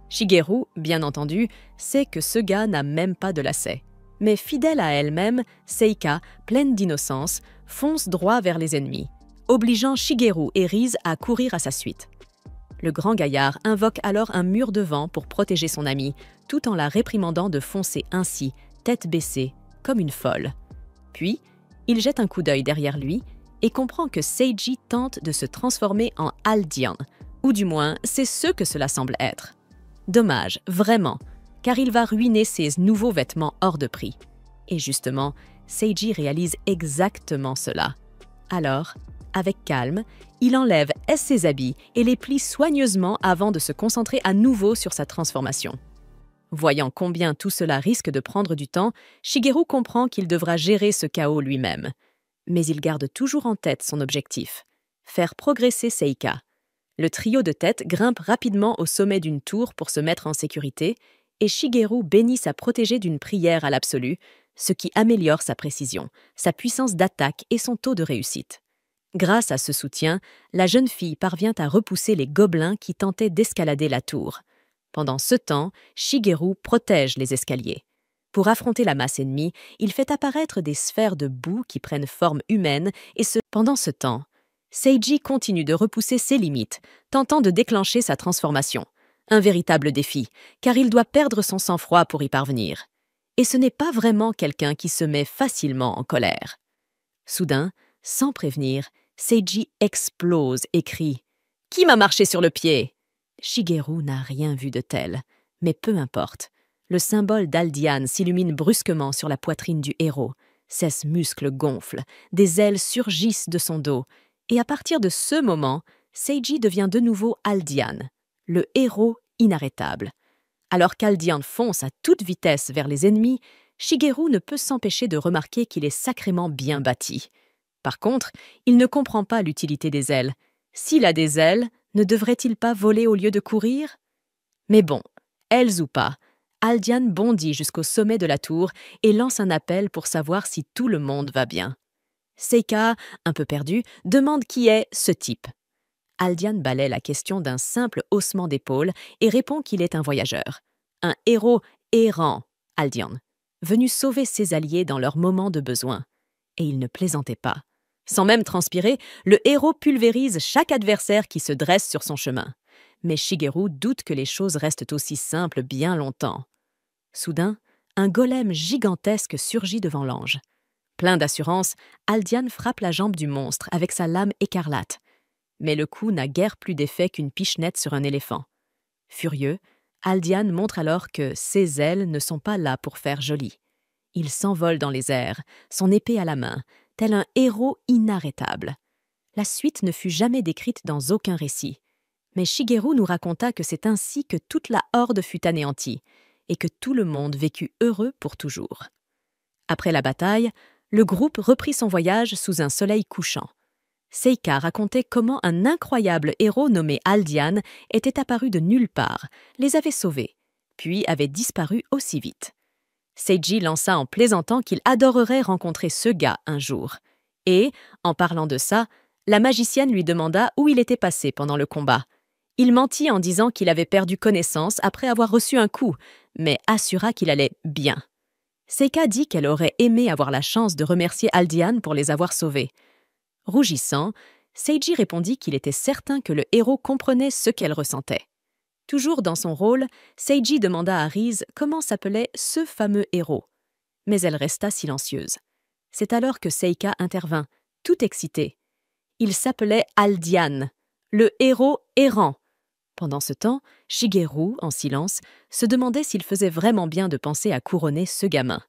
Shigeru, bien entendu, sait que ce gars n'a même pas de lacet. Mais fidèle à elle-même, Seika, pleine d'innocence, fonce droit vers les ennemis, obligeant Shigeru et Rize à courir à sa suite. Le grand gaillard invoque alors un mur de vent pour protéger son amie, tout en la réprimandant de foncer ainsi, tête baissée, comme une folle. Puis, il jette un coup d'œil derrière lui et comprend que Seiji tente de se transformer en Aldian, ou du moins, c'est ce que cela semble être. Dommage, vraiment, car il va ruiner ses nouveaux vêtements hors de prix. Et justement, Seiji réalise exactement cela. Alors, avec calme, il enlève ses habits et les plie soigneusement avant de se concentrer à nouveau sur sa transformation. Voyant combien tout cela risque de prendre du temps, Shigeru comprend qu'il devra gérer ce chaos lui-même. Mais il garde toujours en tête son objectif, faire progresser Seika. Le trio de tête grimpe rapidement au sommet d'une tour pour se mettre en sécurité et Shigeru bénit sa protégée d'une prière à l'absolu, ce qui améliore sa précision, sa puissance d'attaque et son taux de réussite. Grâce à ce soutien, la jeune fille parvient à repousser les gobelins qui tentaient d'escalader la tour. Pendant ce temps, Shigeru protège les escaliers. Pour affronter la masse ennemie, il fait apparaître des sphères de boue qui prennent forme humaine et pendant ce temps, Seiji continue de repousser ses limites, tentant de déclencher sa transformation. Un véritable défi, car il doit perdre son sang-froid pour y parvenir. Et ce n'est pas vraiment quelqu'un qui se met facilement en colère. Soudain, sans prévenir, Seiji explose et crie « Qui m'a marché sur le pied ?» Shigeru n'a rien vu de tel, mais peu importe. Le symbole d'Aldian s'illumine brusquement sur la poitrine du héros. Ses muscles gonflent, des ailes surgissent de son dos. Et à partir de ce moment, Seiji devient de nouveau Aldian, le héros inarrêtable. Alors qu'Aldian fonce à toute vitesse vers les ennemis, Shigeru ne peut s'empêcher de remarquer qu'il est sacrément bien bâti. Par contre, il ne comprend pas l'utilité des ailes. S'il a des ailes, ne devrait-il pas voler au lieu de courir? Mais bon, ailes ou pas, Aldian bondit jusqu'au sommet de la tour et lance un appel pour savoir si tout le monde va bien. Seika, un peu perdu, demande qui est ce type. Aldian balaie la question d'un simple haussement d'épaule et répond qu'il est un voyageur. Un héros errant, Aldian, venu sauver ses alliés dans leurs moments de besoin. Et il ne plaisantait pas. Sans même transpirer, le héros pulvérise chaque adversaire qui se dresse sur son chemin. Mais Shigeru doute que les choses restent aussi simples bien longtemps. Soudain, un golem gigantesque surgit devant l'ange. Plein d'assurance, Aldian frappe la jambe du monstre avec sa lame écarlate. Mais le coup n'a guère plus d'effet qu'une pichenette sur un éléphant. Furieux, Aldian montre alors que ses ailes ne sont pas là pour faire joli. Il s'envole dans les airs, son épée à la main, tel un héros inarrêtable. La suite ne fut jamais décrite dans aucun récit. Mais Shigeru nous raconta que c'est ainsi que toute la horde fut anéantie et que tout le monde vécut heureux pour toujours. Après la bataille, le groupe reprit son voyage sous un soleil couchant. Seika racontait comment un incroyable héros nommé Aldian était apparu de nulle part, les avait sauvés, puis avait disparu aussi vite. Seiji lança en plaisantant qu'il adorerait rencontrer ce gars un jour. Et, en parlant de ça, la magicienne lui demanda où il était passé pendant le combat. Il mentit en disant qu'il avait perdu connaissance après avoir reçu un coup, mais assura qu'il allait bien. Seika dit qu'elle aurait aimé avoir la chance de remercier Aldian pour les avoir sauvés. Rougissant, Seiji répondit qu'il était certain que le héros comprenait ce qu'elle ressentait. Toujours dans son rôle, Seiji demanda à Riz comment s'appelait ce fameux héros. Mais elle resta silencieuse. C'est alors que Seika intervint, tout excitée. Il s'appelait Aldian, le héros errant. Pendant ce temps, Shigeru, en silence, se demandait s'il faisait vraiment bien de penser à couronner ce gamin.